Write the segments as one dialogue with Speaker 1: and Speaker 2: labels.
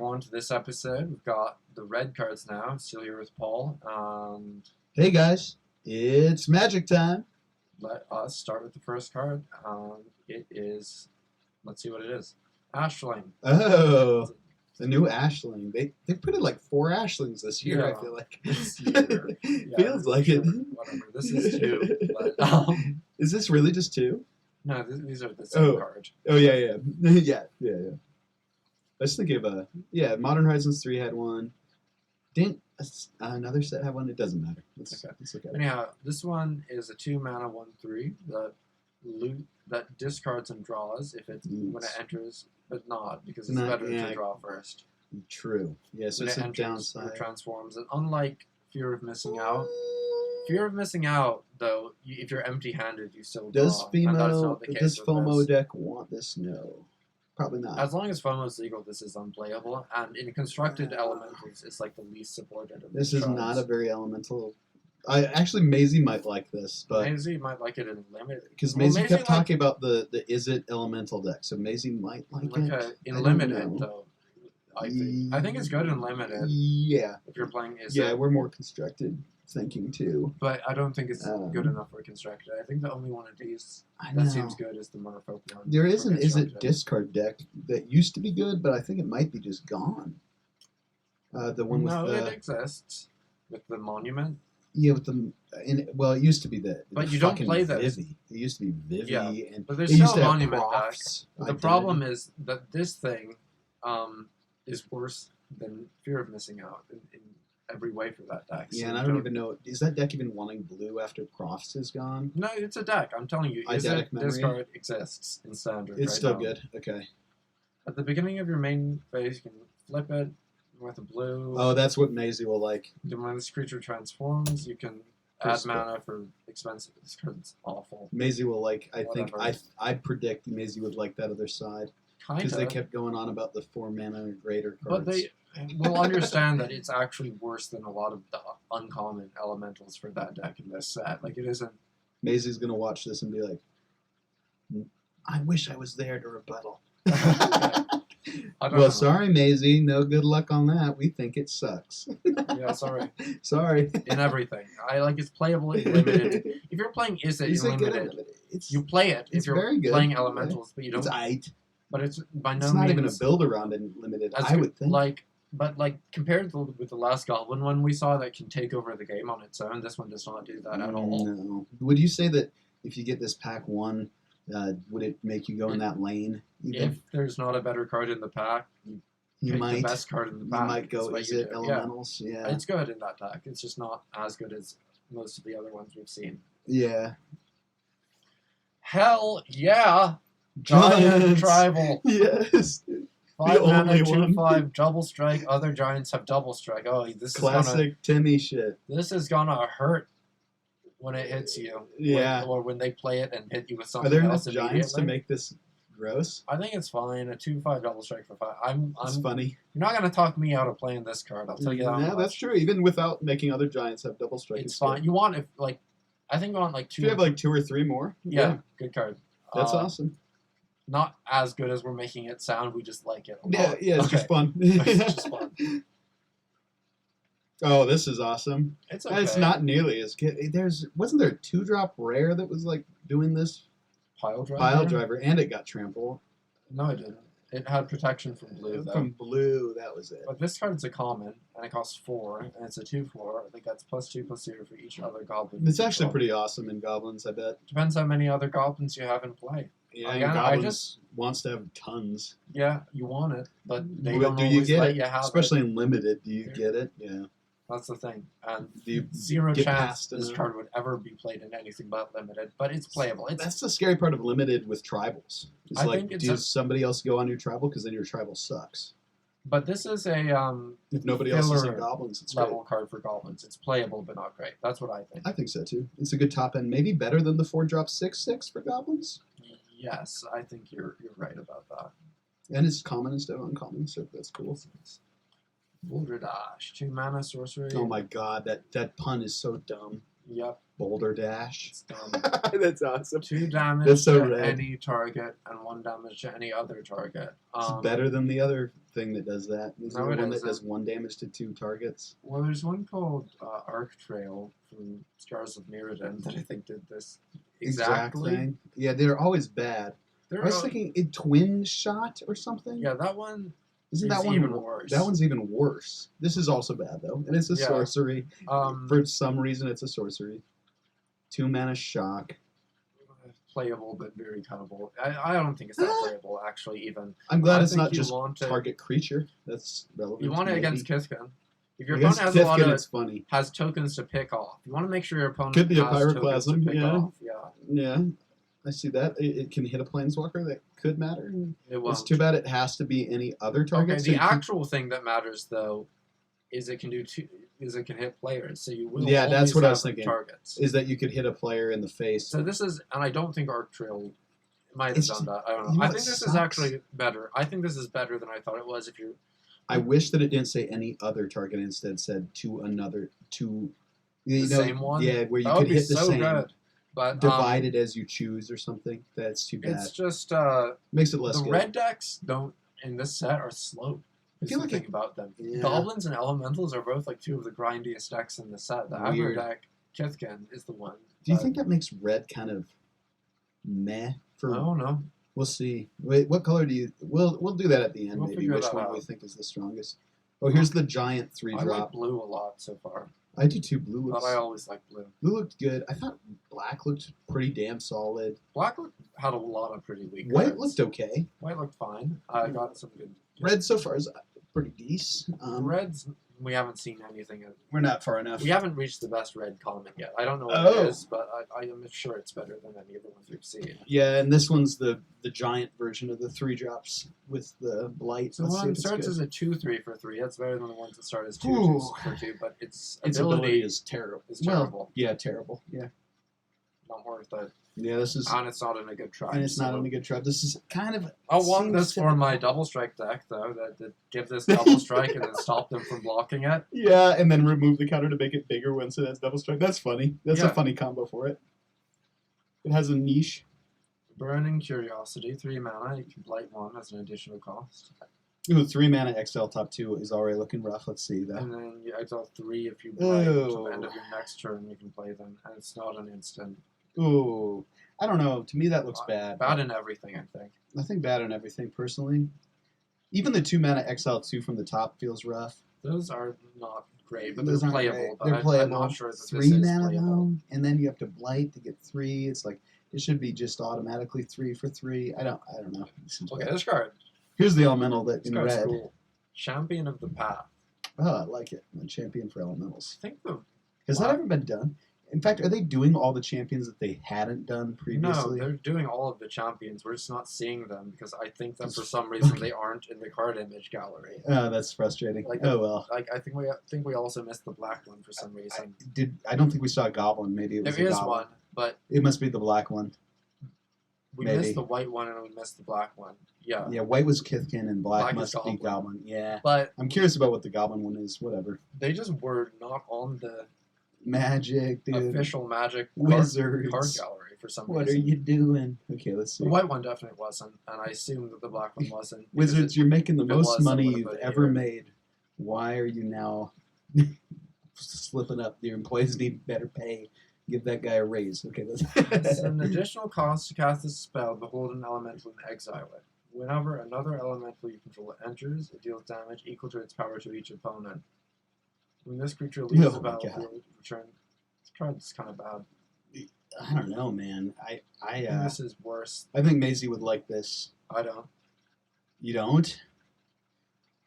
Speaker 1: On to this episode. We've got the red cards now. Still here with Paul, and
Speaker 2: Hey guys, it's magic time.
Speaker 1: let us start with the first card. It is, let's see what it is. Ashling.
Speaker 2: Oh, the new Ashling. They put in like 4 Ashlings this year.
Speaker 1: Yeah,
Speaker 2: I feel like
Speaker 1: this year. Yeah,
Speaker 2: feels like
Speaker 1: sure,
Speaker 2: it.
Speaker 1: Whatever. This is 2, but
Speaker 2: Is this really just 2?
Speaker 1: no, these are the same card.
Speaker 2: Oh yeah. yeah. I was thinking of Modern Horizons 3 had one. Didn't another set have one? It doesn't matter. It's okay.
Speaker 1: Anyhow, this one is a 2 mana 1/3 that discards and draws if it when it enters, but not because it's better to draw first.
Speaker 2: True. Yeah, so
Speaker 1: when
Speaker 2: it's
Speaker 1: it
Speaker 2: a
Speaker 1: enters,
Speaker 2: downside.
Speaker 1: it transforms, and unlike Fear of Missing Out, though, if you're empty-handed, you still draw.
Speaker 2: Does
Speaker 1: does
Speaker 2: FOMO deck want this? No. Probably not.
Speaker 1: As long as FOMO is legal, this is unplayable. And in constructed elementals, it's like the least supported of
Speaker 2: this
Speaker 1: these
Speaker 2: is
Speaker 1: cards.
Speaker 2: not a very elemental. Maisie might like this, but
Speaker 1: Maisie might like it in limited
Speaker 2: because Maisie kept talking about the is it elemental deck, so Maisie might like it.
Speaker 1: In limited though. I think it's good in limited.
Speaker 2: Yeah.
Speaker 1: If you're playing
Speaker 2: we're more constructed thinking too.
Speaker 1: But I don't think it's good enough for constructed. I think the only one of these that seems good is the Merfolk one.
Speaker 2: There is an is it discard deck that used to be good, but I think it might be just gone. The one with
Speaker 1: it exists with the monument.
Speaker 2: Yeah, with the it used to be that.
Speaker 1: But you don't play that.
Speaker 2: It used to be Vivi, and
Speaker 1: but there's still a monument deck. The problem is that this thing is worse than Fear of Missing Out in every way for that deck.
Speaker 2: Yeah, so and I don't even know, is that deck even wanting blue after Crofts is gone?
Speaker 1: No, it's a deck. I'm telling you, this card exists in standard.
Speaker 2: It's still good. Okay.
Speaker 1: At the beginning of your main phase, you can flip it with a blue.
Speaker 2: Oh, that's what Maisie will like.
Speaker 1: Then when this creature transforms, you can add mana for expensive. This card's awful.
Speaker 2: Maisie will like. I predict Maisie would like that other side. Because they kept going on about the 4 mana or greater cards.
Speaker 1: But they will understand that it's actually worse than a lot of the uncommon elementals for that deck in this set. Like, it isn't...
Speaker 2: Maisie's going to watch this and be like, I wish I was there to rebuttal. Well, sorry, Maisie. No good luck on that. We think it sucks.
Speaker 1: Yeah, sorry.
Speaker 2: Sorry.
Speaker 1: In everything. It's playable in limited. If you're playing Is It in limited, you play it if you're playing elementals, but you don't...
Speaker 2: It's aight.
Speaker 1: But it's by no means...
Speaker 2: It's not even a build around in limited, I would think.
Speaker 1: But compared with the last Goblin one we saw that can take over the game on its own, this one does not do that at all.
Speaker 2: No. Would you say that if you get this pack 1, would it make you go in that lane?
Speaker 1: If there's not a better card in the pack, you might the best card in the pack.
Speaker 2: You might go, is it elementals? Yeah.
Speaker 1: It's good in that deck. It's just not as good as most of the other ones we've seen.
Speaker 2: Yeah.
Speaker 1: Hell yeah! Giant Tribal.
Speaker 2: Yes.
Speaker 1: 5 mana, 2/5, double strike. Other giants have double strike. Oh, this
Speaker 2: classic Timmy shit.
Speaker 1: This is gonna hurt when it hits you.
Speaker 2: Yeah.
Speaker 1: Or when they play it and hit you with something
Speaker 2: else. Are there
Speaker 1: else
Speaker 2: enough giants to make this gross?
Speaker 1: I think it's fine. A 2/5 double strike for 5.
Speaker 2: That's funny.
Speaker 1: You're not gonna talk me out of playing this card. I'll tell you that.
Speaker 2: Yeah, that's true. Even without making other giants have double strike,
Speaker 1: it's fine. You want I think you want 2.
Speaker 2: If you have 2 or 3 more.
Speaker 1: Yeah, good card.
Speaker 2: That's awesome.
Speaker 1: Not as good as we're making it sound. We just like it a lot.
Speaker 2: Yeah, it's just fun.
Speaker 1: It's just fun.
Speaker 2: Oh, this is awesome.
Speaker 1: It's okay.
Speaker 2: It's not nearly as good. Wasn't there a 2-drop rare that was doing this?
Speaker 1: Pile
Speaker 2: driver, and it got trample.
Speaker 1: No, it didn't. It had protection from blue, though.
Speaker 2: From blue, that was it.
Speaker 1: But this card's a common, and it costs 4, and it's a 2/4. I think that's +2/+0 for each other goblin.
Speaker 2: It's actually pretty awesome in goblins, I bet.
Speaker 1: Depends how many other goblins you have in play.
Speaker 2: Yeah, again, goblins wants to have tons.
Speaker 1: Yeah, you want it, but they don't always let you have it.
Speaker 2: Especially in limited, do you get it? Yeah.
Speaker 1: That's the thing. And zero chance this card would ever be played in anything but limited, but it's playable.
Speaker 2: That's the scary part of limited with tribals. It's does somebody else go on your tribal? Because then your tribal sucks.
Speaker 1: But this is a
Speaker 2: if nobody else is in goblins, it's
Speaker 1: level card for goblins. It's playable, but not great. That's what I think.
Speaker 2: I think so too. It's a good top end, maybe better than the 4-drop 6/6 for goblins.
Speaker 1: Yes, I think you're right about that.
Speaker 2: And it's common instead of uncommon, so that's cool.
Speaker 1: Uldradash, 2 mana sorcery.
Speaker 2: Oh my god, that pun is so dumb.
Speaker 1: Yep.
Speaker 2: Boulder Dash.
Speaker 1: It's done.
Speaker 2: That's awesome.
Speaker 1: 2 damage
Speaker 2: That's so
Speaker 1: to
Speaker 2: rad.
Speaker 1: any target and 1 damage to any other target.
Speaker 2: It's better than the other thing that does that. Is
Speaker 1: No,
Speaker 2: there
Speaker 1: it
Speaker 2: one that
Speaker 1: isn't.
Speaker 2: does 1 damage to 2 targets?
Speaker 1: Well, there's one called Arc Trail from Scars of Mirrodin that I think did this exactly.
Speaker 2: Thing. Yeah, they're always bad. I was thinking a twin shot or something.
Speaker 1: Yeah, that one.
Speaker 2: Isn't that one
Speaker 1: even worse?
Speaker 2: That one's even worse. This is also bad though, and it's a sorcery. For some reason, it's a sorcery. 2 mana shock.
Speaker 1: Playable, but very cuttable. I don't think it's that playable, actually, even.
Speaker 2: I'm glad it's not just target creature. That's relevant.
Speaker 1: You want it against Kithkin. If your opponent has has tokens to pick off, you want to make sure your opponent
Speaker 2: could be
Speaker 1: has
Speaker 2: a pyroclasm.
Speaker 1: Tokens to pick off.
Speaker 2: Yeah. I see that. It can hit a planeswalker. That could matter.
Speaker 1: It's
Speaker 2: too bad it has to be any other target.
Speaker 1: Okay, the actual thing that matters, though, is it can do it can hit players. So you will
Speaker 2: that's what I was thinking.
Speaker 1: Targets.
Speaker 2: Is that you could hit a player in the face.
Speaker 1: So this is, and I don't think Arc Trail might have done that. I don't know. I think this is actually better. I think this is better than I thought it was.
Speaker 2: I wish that it didn't say any other target. Instead said
Speaker 1: same one.
Speaker 2: Yeah, where you could hit the same.
Speaker 1: Good. But
Speaker 2: divided as you choose or something. That's too bad.
Speaker 1: It's just
Speaker 2: makes it less
Speaker 1: the
Speaker 2: good.
Speaker 1: red decks don't in this set are slow. I feel like about them. Yeah. Goblins and Elementals are both like 2 of the grindiest decks in the set. The aggro deck, Kithkin, is the one.
Speaker 2: Do you think that makes red kind of meh?
Speaker 1: I don't know.
Speaker 2: We'll see. Wait, what color do you? We'll do that at the end. Maybe which one we think is the strongest. Oh, here's the giant 3-drop.
Speaker 1: I like blue a lot so far.
Speaker 2: I do too. Blue
Speaker 1: but I always like blue.
Speaker 2: Blue looked good. I thought black looked pretty damn solid.
Speaker 1: Black had a lot of pretty weak
Speaker 2: White
Speaker 1: cards.
Speaker 2: looked okay.
Speaker 1: White looked fine. I got some good.
Speaker 2: Red so far is pretty decent.
Speaker 1: Reds, we haven't seen anything.
Speaker 2: We're not far enough.
Speaker 1: We haven't reached the best red common yet. I don't know what it is, but I am sure it's better than any of the ones we've seen.
Speaker 2: Yeah, and this one's the giant version of the 3-drops with the blight.
Speaker 1: So one starts as a 2/3 for 3. That's better than the ones that start as 2/2 for 2. But its ability
Speaker 2: is terrible.
Speaker 1: It's terrible.
Speaker 2: Well, yeah, terrible. Yeah.
Speaker 1: Not worth it.
Speaker 2: Yeah, this is.
Speaker 1: And it's not in a good tribe.
Speaker 2: And it's not in a good tribe. This is kind of.
Speaker 1: I want this for my double strike deck, though. That give this double strike and then stop them from blocking it.
Speaker 2: Yeah, and then remove the counter to make it bigger once it has double strike. That's funny. That's a funny combo for it. It has a niche.
Speaker 1: Burning Curiosity, 3 mana. You can blight 1 as an additional cost.
Speaker 2: Ooh, 3 mana XL top 2 is already looking rough. Let's see that.
Speaker 1: And then you exile 3 if you blight to the end of your next turn. You can play them, and it's not an instant.
Speaker 2: Ooh, I don't know. To me, that looks bad.
Speaker 1: Bad in everything, I think.
Speaker 2: I think bad in everything, personally. Even the 2 mana XL2 from the top feels rough.
Speaker 1: Those are not great, but they're playable. But
Speaker 2: they're playable.
Speaker 1: I'm not sure that
Speaker 2: 3 mana though, and then you have to blight to get 3. It's like it should be just automatically 3 for 3. I don't know.
Speaker 1: Okay, this card.
Speaker 2: Here's the elemental that in red.
Speaker 1: Cool. Champion of the Path.
Speaker 2: Oh, I like it. A champion for elementals.
Speaker 1: I think
Speaker 2: has that ever been done? In fact, are they doing all the champions that they hadn't done previously?
Speaker 1: No, they're doing all of the champions. We're just not seeing them because I think that for some reason they aren't in the card image gallery.
Speaker 2: Oh, that's frustrating. Oh well.
Speaker 1: I think we also missed the black one for some reason.
Speaker 2: I don't think we saw a goblin. Maybe it was
Speaker 1: there is one, but
Speaker 2: it must be the black one.
Speaker 1: We missed the white one and we missed the black one. Yeah.
Speaker 2: Yeah, white was Kithkin and black must be goblin. Yeah.
Speaker 1: But
Speaker 2: I'm curious about what the goblin one is. Whatever.
Speaker 1: They just were not on the
Speaker 2: Magic, dude.
Speaker 1: Official Magic
Speaker 2: Wizards
Speaker 1: card gallery for some reason.
Speaker 2: What are you doing? Okay, let's see.
Speaker 1: The white one definitely wasn't, and I assume that the black one wasn't.
Speaker 2: Wizards, you're making the most money you've ever made. Why are you now slipping up? Your employees need better pay. Give that guy a raise. Okay,
Speaker 1: it's an additional cost to cast this spell. Behold an elemental and exile it. Whenever another elemental you control enters, it deals damage equal to its power to each opponent. When this creature leaves the battlefield, return. This card's kind of bad.
Speaker 2: I don't know, man. I think
Speaker 1: this is worse.
Speaker 2: I think Maisie would like this.
Speaker 1: I don't.
Speaker 2: You don't?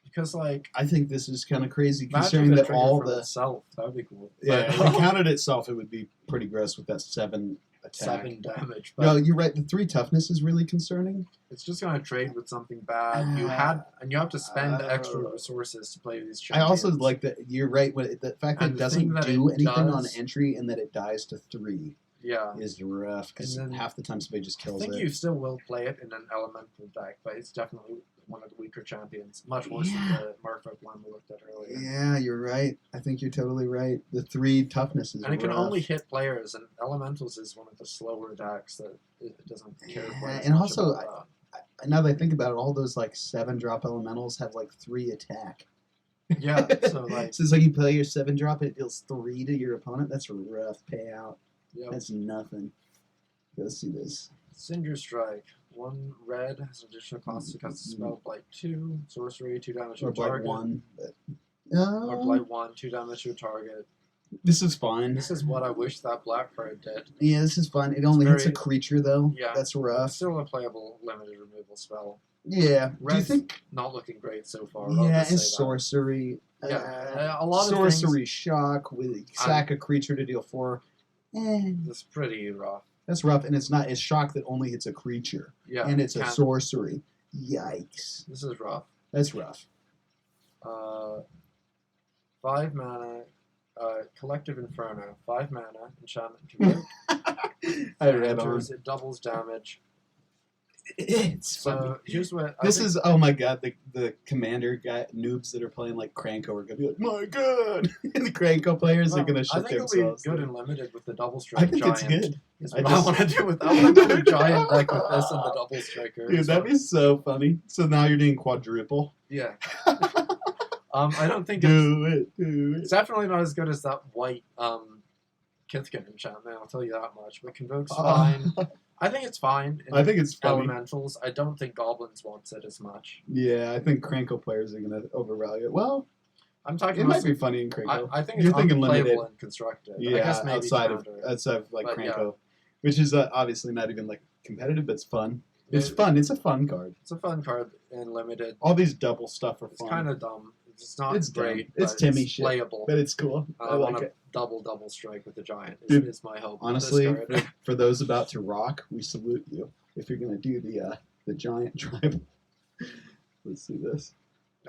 Speaker 1: Because
Speaker 2: I think this is kind of crazy, considering that all the
Speaker 1: itself. That would be cool.
Speaker 2: Yeah, if it counted itself, it would be pretty gross with that 7 attack.
Speaker 1: 7 damage. But
Speaker 2: no, you're right. The 3 toughness is really concerning.
Speaker 1: It's just going to trade with something bad. You have to spend extra resources to play these champions.
Speaker 2: I also like that. You're right. The fact that it doesn't do anything on entry and that it dies to 3.
Speaker 1: Yeah.
Speaker 2: is rough because
Speaker 1: And then
Speaker 2: half the time somebody just
Speaker 1: I
Speaker 2: kills
Speaker 1: think
Speaker 2: it.
Speaker 1: you still will play it in an elemental deck, but it's definitely one of the weaker champions. Much worse than the Merfolk one we looked at earlier.
Speaker 2: Yeah, you're right. I think you're totally right. The 3 toughness is
Speaker 1: And it can
Speaker 2: rough.
Speaker 1: only hit players, and Elementals is one of the slower decks that it doesn't care quite as
Speaker 2: and
Speaker 1: much
Speaker 2: also,
Speaker 1: about
Speaker 2: now that I think about it, all those like 7-drop elementals have like 3 attack.
Speaker 1: that. Yeah, so like,
Speaker 2: So it's like you play your 7-drop, it deals 3 to your opponent. That's a rough payout.
Speaker 1: yep.
Speaker 2: That's nothing. Let's see this.
Speaker 1: Cinder Strike. 1 red has additional cost to cast a spell. Blight 2. Sorcery, 2 damage to
Speaker 2: Or
Speaker 1: a
Speaker 2: Blight
Speaker 1: target.
Speaker 2: 1. But,
Speaker 1: Or Blight 1, 2 damage to a target.
Speaker 2: this is fine.
Speaker 1: This is what I wish that black card did.
Speaker 2: Yeah, this is fun. It only hits a
Speaker 1: very-
Speaker 2: creature though.
Speaker 1: Yeah.
Speaker 2: That's
Speaker 1: It's
Speaker 2: rough.
Speaker 1: still a playable limited removal spell.
Speaker 2: Yeah. Do you
Speaker 1: Red's
Speaker 2: think?
Speaker 1: not looking great so far.
Speaker 2: Yeah,
Speaker 1: I'll
Speaker 2: and
Speaker 1: just say that.
Speaker 2: sorcery.
Speaker 1: Yeah, a lot of
Speaker 2: sorcery shock with sack a creature to deal 4.
Speaker 1: It's pretty rough.
Speaker 2: That's rough, and it's shock that only hits a creature,
Speaker 1: Yeah,
Speaker 2: and it's a
Speaker 1: can-
Speaker 2: sorcery. Yikes,
Speaker 1: This is rough.
Speaker 2: that's rough.
Speaker 1: 5 mana, Collective Inferno. 5 mana, enchantment convoke.
Speaker 2: I read on.
Speaker 1: It doubles damage.
Speaker 2: It's
Speaker 1: So
Speaker 2: funny.
Speaker 1: here's what
Speaker 2: This is oh my god, the commander guy noobs that are playing like Cranko are gonna be like, my god, and the Cranko players are gonna
Speaker 1: I
Speaker 2: shit
Speaker 1: think it'll
Speaker 2: themselves.
Speaker 1: be good and limited with the double strike
Speaker 2: I think
Speaker 1: giant.
Speaker 2: it's good.
Speaker 1: Is
Speaker 2: I
Speaker 1: what
Speaker 2: just-
Speaker 1: I want to do with. I want to build a giant deck with this and the double striker.
Speaker 2: Dude, that'd be so funny. So now you're doing quadruple.
Speaker 1: Yeah. I don't think it's,
Speaker 2: Do
Speaker 1: it's
Speaker 2: it.
Speaker 1: definitely not as good as that white Kithkin enchantment. I'll tell you that much. But Convoke's
Speaker 2: Oh.
Speaker 1: fine. I think it's fine. In
Speaker 2: I think it's funny.
Speaker 1: Elementals. I don't think Goblins wants it as much.
Speaker 2: Yeah, I think Cranko players are gonna overvalue it. Well,
Speaker 1: I'm talking
Speaker 2: it
Speaker 1: about.
Speaker 2: might be funny in Cranko.
Speaker 1: I think
Speaker 2: You're
Speaker 1: it's
Speaker 2: thinking
Speaker 1: unplayable
Speaker 2: limited.
Speaker 1: and constructed.
Speaker 2: Yeah,
Speaker 1: I guess maybe
Speaker 2: outside of
Speaker 1: Commander.
Speaker 2: like
Speaker 1: But, yeah.
Speaker 2: Cranko, which is obviously not even like competitive, but it's fun. It's
Speaker 1: It-
Speaker 2: fun. It's a fun card.
Speaker 1: It's a fun card and limited.
Speaker 2: All these double stuff are
Speaker 1: It's
Speaker 2: fun.
Speaker 1: kind of dumb. It's not
Speaker 2: It's dumb.
Speaker 1: great.
Speaker 2: It's
Speaker 1: but
Speaker 2: Timmy
Speaker 1: it's
Speaker 2: shit.
Speaker 1: playable.
Speaker 2: but it's cool. I
Speaker 1: want
Speaker 2: like
Speaker 1: to
Speaker 2: it.
Speaker 1: double strike with the giant.
Speaker 2: Dude,
Speaker 1: Is my hope. with
Speaker 2: Honestly,
Speaker 1: this card.
Speaker 2: for those about to rock, we salute you. If you're gonna do the giant tribal, let's see this.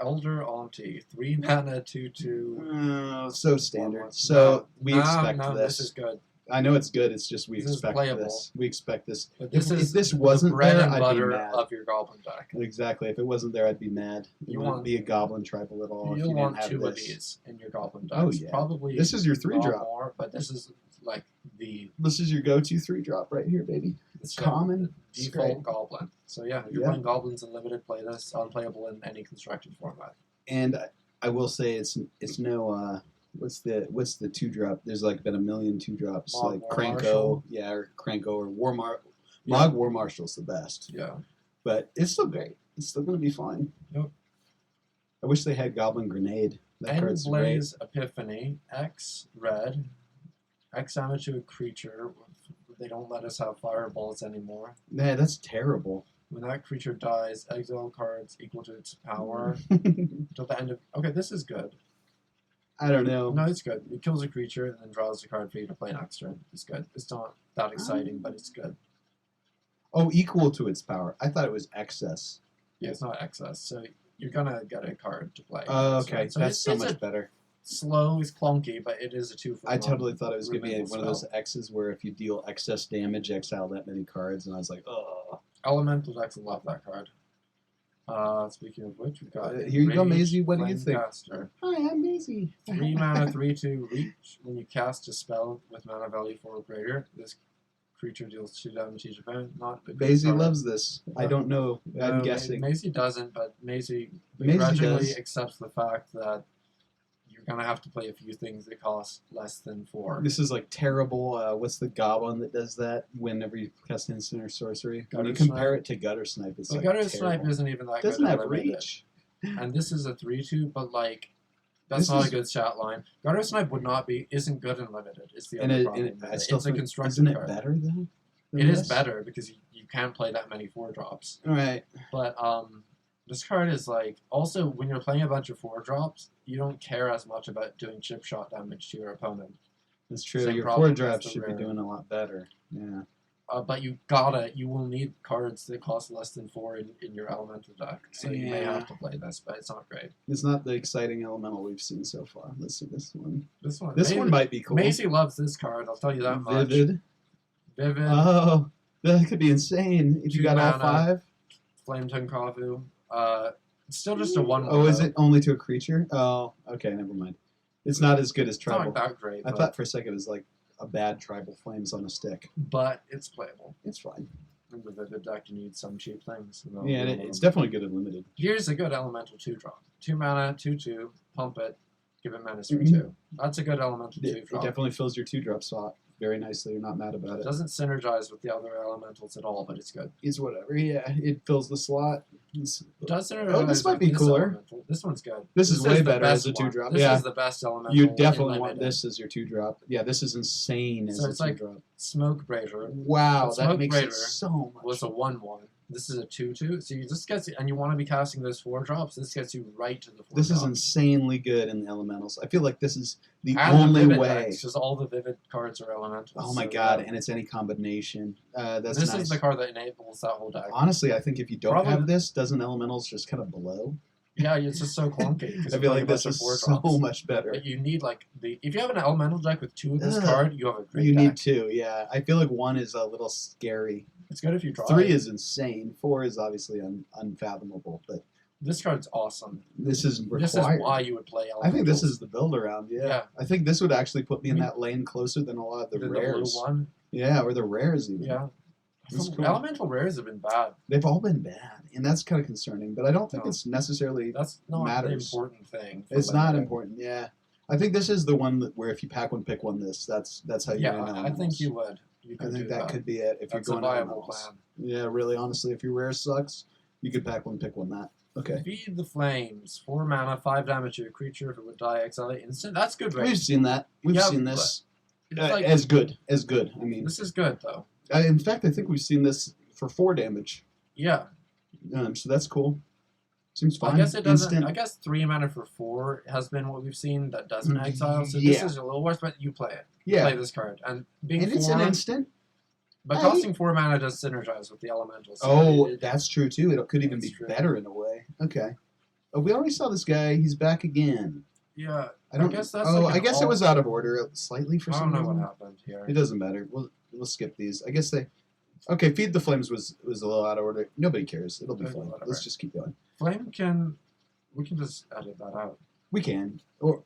Speaker 1: Elder Auntie, 3 mana, 2/2.
Speaker 2: Oh, so standard.
Speaker 1: No,
Speaker 2: So we
Speaker 1: no,
Speaker 2: expect
Speaker 1: no,
Speaker 2: this.
Speaker 1: This is good.
Speaker 2: I know it's good. It's just we
Speaker 1: This is
Speaker 2: expect
Speaker 1: playable.
Speaker 2: this. We expect this.
Speaker 1: But this
Speaker 2: If
Speaker 1: is
Speaker 2: this
Speaker 1: the
Speaker 2: wasn't
Speaker 1: bread
Speaker 2: there,
Speaker 1: and
Speaker 2: I'd be
Speaker 1: butter
Speaker 2: mad.
Speaker 1: of your goblin deck.
Speaker 2: Exactly. If it wasn't there, I'd be mad. It
Speaker 1: You
Speaker 2: wouldn't
Speaker 1: want-
Speaker 2: be a goblin tribal at all. if
Speaker 1: You'll
Speaker 2: you
Speaker 1: want
Speaker 2: didn't have
Speaker 1: 2 of
Speaker 2: this.
Speaker 1: these in your goblin deck.
Speaker 2: Oh, yeah.
Speaker 1: Probably.
Speaker 2: This is your
Speaker 1: a lot
Speaker 2: 3-drop.
Speaker 1: more, but this is like the
Speaker 2: This is your go-to 3-drop right here, baby. It's
Speaker 1: the
Speaker 2: common. It's
Speaker 1: default
Speaker 2: great.
Speaker 1: goblin. So yeah, if you're
Speaker 2: Yeah.
Speaker 1: playing goblins in limited, play this. Unplayable in any constructed format.
Speaker 2: And I will say it's no what's the 2-drop? There's like been a million 2-drops
Speaker 1: Mog
Speaker 2: like
Speaker 1: War
Speaker 2: Cranko,
Speaker 1: Marshal.
Speaker 2: or Cranko or Mog
Speaker 1: Yeah.
Speaker 2: War Marshal's the best.
Speaker 1: Yeah.
Speaker 2: But it's still great. It's still gonna be fine.
Speaker 1: Yep.
Speaker 2: I wish they had Goblin Grenade. That card's great.
Speaker 1: Endblaze Epiphany, X red, X damage to a creature. They don't let us have fireballs anymore.
Speaker 2: Man, that's terrible.
Speaker 1: When that creature dies, exile cards equal to its power until the end of. Okay, this is good.
Speaker 2: I don't know.
Speaker 1: No, it's good. It kills a creature and then draws a card for you to play next turn. It's good. It's not that exciting, but it's good.
Speaker 2: Oh, equal to its power. I thought it was excess.
Speaker 1: Yeah, it's not excess, so you're gonna get a card to play.
Speaker 2: Oh,
Speaker 1: next
Speaker 2: okay.
Speaker 1: turn. So
Speaker 2: That's so
Speaker 1: it's
Speaker 2: much
Speaker 1: a
Speaker 2: better.
Speaker 1: slow, it's clunky, but it is a 2 for
Speaker 2: I
Speaker 1: 1
Speaker 2: totally thought it was going to be
Speaker 1: removal
Speaker 2: one of those
Speaker 1: spell.
Speaker 2: X's where if you deal excess damage, exile that many cards, and I was like, oh.
Speaker 1: Elemental decks love that card. Speaking of which, we've got
Speaker 2: Here you go,
Speaker 1: Rage,
Speaker 2: Maisie. What do you think?
Speaker 1: Flamecaster.
Speaker 2: Hi, I'm Maisie.
Speaker 1: 3 mana, 3/2 reach. When you cast a spell with mana value 4 or greater, this creature deals 2 damage to each opponent. Not a good
Speaker 2: Maisie
Speaker 1: card.
Speaker 2: loves this. I don't know. I'm
Speaker 1: No,
Speaker 2: guessing.
Speaker 1: Maisie doesn't, but Maisie
Speaker 2: Maisie
Speaker 1: begrudgingly
Speaker 2: does.
Speaker 1: accepts the fact that you're gonna have to play a few things that cost less than 4.
Speaker 2: This is like terrible. What's the goblin that does that whenever you cast instant or sorcery? When you
Speaker 1: Gutter
Speaker 2: compare
Speaker 1: Snipe?
Speaker 2: it to Gutter Snipe, it's
Speaker 1: But
Speaker 2: like
Speaker 1: Gutter
Speaker 2: terrible.
Speaker 1: Snipe isn't even that
Speaker 2: It doesn't
Speaker 1: good.
Speaker 2: have
Speaker 1: at limited.
Speaker 2: reach.
Speaker 1: And this is a 3/2, but like that's
Speaker 2: This
Speaker 1: not
Speaker 2: is-
Speaker 1: a good stat line. Gutter Snipe isn't good in limited. It's the
Speaker 2: And
Speaker 1: only
Speaker 2: it,
Speaker 1: problem.
Speaker 2: and
Speaker 1: with
Speaker 2: I
Speaker 1: it.
Speaker 2: still
Speaker 1: It's a
Speaker 2: think,
Speaker 1: constructed
Speaker 2: isn't it
Speaker 1: card.
Speaker 2: better though?
Speaker 1: It is better because you can't play that many 4-drops.
Speaker 2: All right.
Speaker 1: But this card is like also when you're playing a bunch of 4-drops, you don't care as much about doing chip shot damage to your opponent.
Speaker 2: That's true.
Speaker 1: Same
Speaker 2: Your
Speaker 1: problem
Speaker 2: 4
Speaker 1: as
Speaker 2: drops
Speaker 1: the
Speaker 2: should be
Speaker 1: rare.
Speaker 2: doing a lot better. Yeah.
Speaker 1: But you will need cards that cost less than 4 in your elemental deck. So you may
Speaker 2: Yeah.
Speaker 1: have to play this, but it's not great.
Speaker 2: It's not the exciting elemental we've seen so far. Let's see this one.
Speaker 1: This one,
Speaker 2: This one might be cool.
Speaker 1: Maisie loves this card. I'll tell you that much.
Speaker 2: Vivid.
Speaker 1: Vivid,
Speaker 2: Oh, that could be insane if you
Speaker 1: Two
Speaker 2: got all
Speaker 1: mana.
Speaker 2: 5.
Speaker 1: Flame Tenkafu. It's still just a 1/1.
Speaker 2: Oh, is
Speaker 1: though.
Speaker 2: it only to a creature? Oh, okay, never mind. It's not as good as
Speaker 1: It's not
Speaker 2: tribal.
Speaker 1: like that great,
Speaker 2: I
Speaker 1: but,
Speaker 2: thought for a second it was like a bad tribal flames on a stick.
Speaker 1: but it's playable.
Speaker 2: It's fine.
Speaker 1: In the Vivid deck, you need some cheap things. And
Speaker 2: Yeah,
Speaker 1: that'll
Speaker 2: and
Speaker 1: be
Speaker 2: it's
Speaker 1: one of them.
Speaker 2: definitely good and limited.
Speaker 1: Here's a good elemental 2-drop. 2 mana, 2/2, pump it, give it menace for
Speaker 2: Mhm.
Speaker 1: 2. That's a good elemental
Speaker 2: It
Speaker 1: 2-drop.
Speaker 2: definitely fills your 2-drop slot very nicely. You're not mad about
Speaker 1: It
Speaker 2: it.
Speaker 1: doesn't synergize with the other elementals at all, but it's good.
Speaker 2: It's whatever. Yeah, it fills the slot. It's-
Speaker 1: It does synergize
Speaker 2: Oh, this might
Speaker 1: with
Speaker 2: be cooler.
Speaker 1: elemental. This one's good.
Speaker 2: This is way
Speaker 1: the
Speaker 2: better as
Speaker 1: best
Speaker 2: a
Speaker 1: one.
Speaker 2: 2-drop.
Speaker 1: This
Speaker 2: Yeah.
Speaker 1: is the best elemental.
Speaker 2: You
Speaker 1: in
Speaker 2: definitely want
Speaker 1: limited.
Speaker 2: this as your 2-drop. Yeah, this is insane as
Speaker 1: So
Speaker 2: a
Speaker 1: it's like
Speaker 2: 2-drop.
Speaker 1: Smoke Brazier
Speaker 2: Wow,
Speaker 1: but
Speaker 2: that
Speaker 1: Smoke
Speaker 2: makes
Speaker 1: Raider
Speaker 2: it so much.
Speaker 1: was a 1/1. This is a 2/2. So you just get, and you want to be casting those 4-drops. This gets you right to the 4
Speaker 2: This is
Speaker 1: drops.
Speaker 2: insanely good in the elementals. I feel like this is the
Speaker 1: And
Speaker 2: only
Speaker 1: Vivid
Speaker 2: way.
Speaker 1: decks, just all the Vivid cards are elementals.
Speaker 2: Oh my
Speaker 1: so,
Speaker 2: god,
Speaker 1: yeah.
Speaker 2: and it's any combination. That's
Speaker 1: This
Speaker 2: nice.
Speaker 1: is the card that enables that whole deck.
Speaker 2: Honestly, I think if you don't
Speaker 1: Probably-
Speaker 2: have this, doesn't elementals just kind of blow?
Speaker 1: Yeah, it's just so clunky. 'cause
Speaker 2: I
Speaker 1: you
Speaker 2: feel
Speaker 1: play
Speaker 2: like
Speaker 1: a
Speaker 2: this
Speaker 1: bunch of
Speaker 2: is
Speaker 1: 4-drops.
Speaker 2: so much better.
Speaker 1: But you need like if you have an elemental deck with 2 of this
Speaker 2: Ugh.
Speaker 1: card, you have a great
Speaker 2: You
Speaker 1: deck.
Speaker 2: need 2, yeah. I feel like 1 is a little scary.
Speaker 1: It's good if you draw
Speaker 2: 3
Speaker 1: it.
Speaker 2: is insane. 4 is obviously unfathomable, but
Speaker 1: This card's awesome.
Speaker 2: this is required.
Speaker 1: This is why you would play elementals.
Speaker 2: I think this is the build around, yeah.
Speaker 1: Yeah.
Speaker 2: I think this would actually put me in
Speaker 1: I mean-
Speaker 2: that lane closer than a lot of the
Speaker 1: the
Speaker 2: rares.
Speaker 1: blue one.
Speaker 2: Yeah, or the rares even.
Speaker 1: Yeah.
Speaker 2: That's cool.
Speaker 1: Elemental rares have been bad.
Speaker 2: They've all been bad, and that's kind of concerning. But I don't think
Speaker 1: No.
Speaker 2: it's necessarily.
Speaker 1: That's not
Speaker 2: Matters.
Speaker 1: the important thing. for
Speaker 2: It's not
Speaker 1: limited.
Speaker 2: important. Yeah, I think this is the one where if you pack one, pick one. That's how you.
Speaker 1: Yeah,
Speaker 2: win
Speaker 1: I think
Speaker 2: elementals.
Speaker 1: you would. You
Speaker 2: I
Speaker 1: could
Speaker 2: think
Speaker 1: do
Speaker 2: that could be it. If
Speaker 1: That's
Speaker 2: you're
Speaker 1: a
Speaker 2: going
Speaker 1: viable
Speaker 2: elementals.
Speaker 1: plan.
Speaker 2: Yeah, really, honestly, if your rare sucks, you could pack one, pick one. That okay.
Speaker 1: Feed the Flames. 4 mana, 5 damage to a creature. If it would die, exile it instant. That's good
Speaker 2: We've
Speaker 1: range.
Speaker 2: seen that. We've
Speaker 1: Yeah,
Speaker 2: seen this
Speaker 1: It's like,
Speaker 2: as good. As good. I mean,
Speaker 1: this is good though.
Speaker 2: in fact, I think we've seen this for 4 damage.
Speaker 1: Yeah.
Speaker 2: So that's cool. Seems fine.
Speaker 1: I guess it doesn't.
Speaker 2: Instant.
Speaker 1: I guess 3 mana for 4 has been what we've seen that doesn't
Speaker 2: Mm,
Speaker 1: exile. So
Speaker 2: yeah.
Speaker 1: this is a little worse, but you play it.
Speaker 2: Yeah,
Speaker 1: Play this card. And being
Speaker 2: and
Speaker 1: 4,
Speaker 2: it's an instant.
Speaker 1: but
Speaker 2: Hey.
Speaker 1: costing 4 mana does synergize with the elementals. So
Speaker 2: Oh, that's true too. It could even
Speaker 1: That's
Speaker 2: be
Speaker 1: true.
Speaker 2: better in a way. Okay. Oh, we already saw this guy. He's back again.
Speaker 1: Yeah.
Speaker 2: I don't.
Speaker 1: guess that's
Speaker 2: oh,
Speaker 1: like
Speaker 2: I
Speaker 1: an
Speaker 2: guess it
Speaker 1: all-
Speaker 2: was out of order slightly for
Speaker 1: I
Speaker 2: some
Speaker 1: don't know
Speaker 2: reason.
Speaker 1: what happened here.
Speaker 2: It doesn't matter. We'll skip these. I guess they. Okay, Feed the Flames was a little out of order. Nobody cares. It'll be
Speaker 1: Okay,
Speaker 2: fine.
Speaker 1: whatever.
Speaker 2: Let's just keep going.
Speaker 1: Flame can. We can just edit that out.
Speaker 2: We can. Or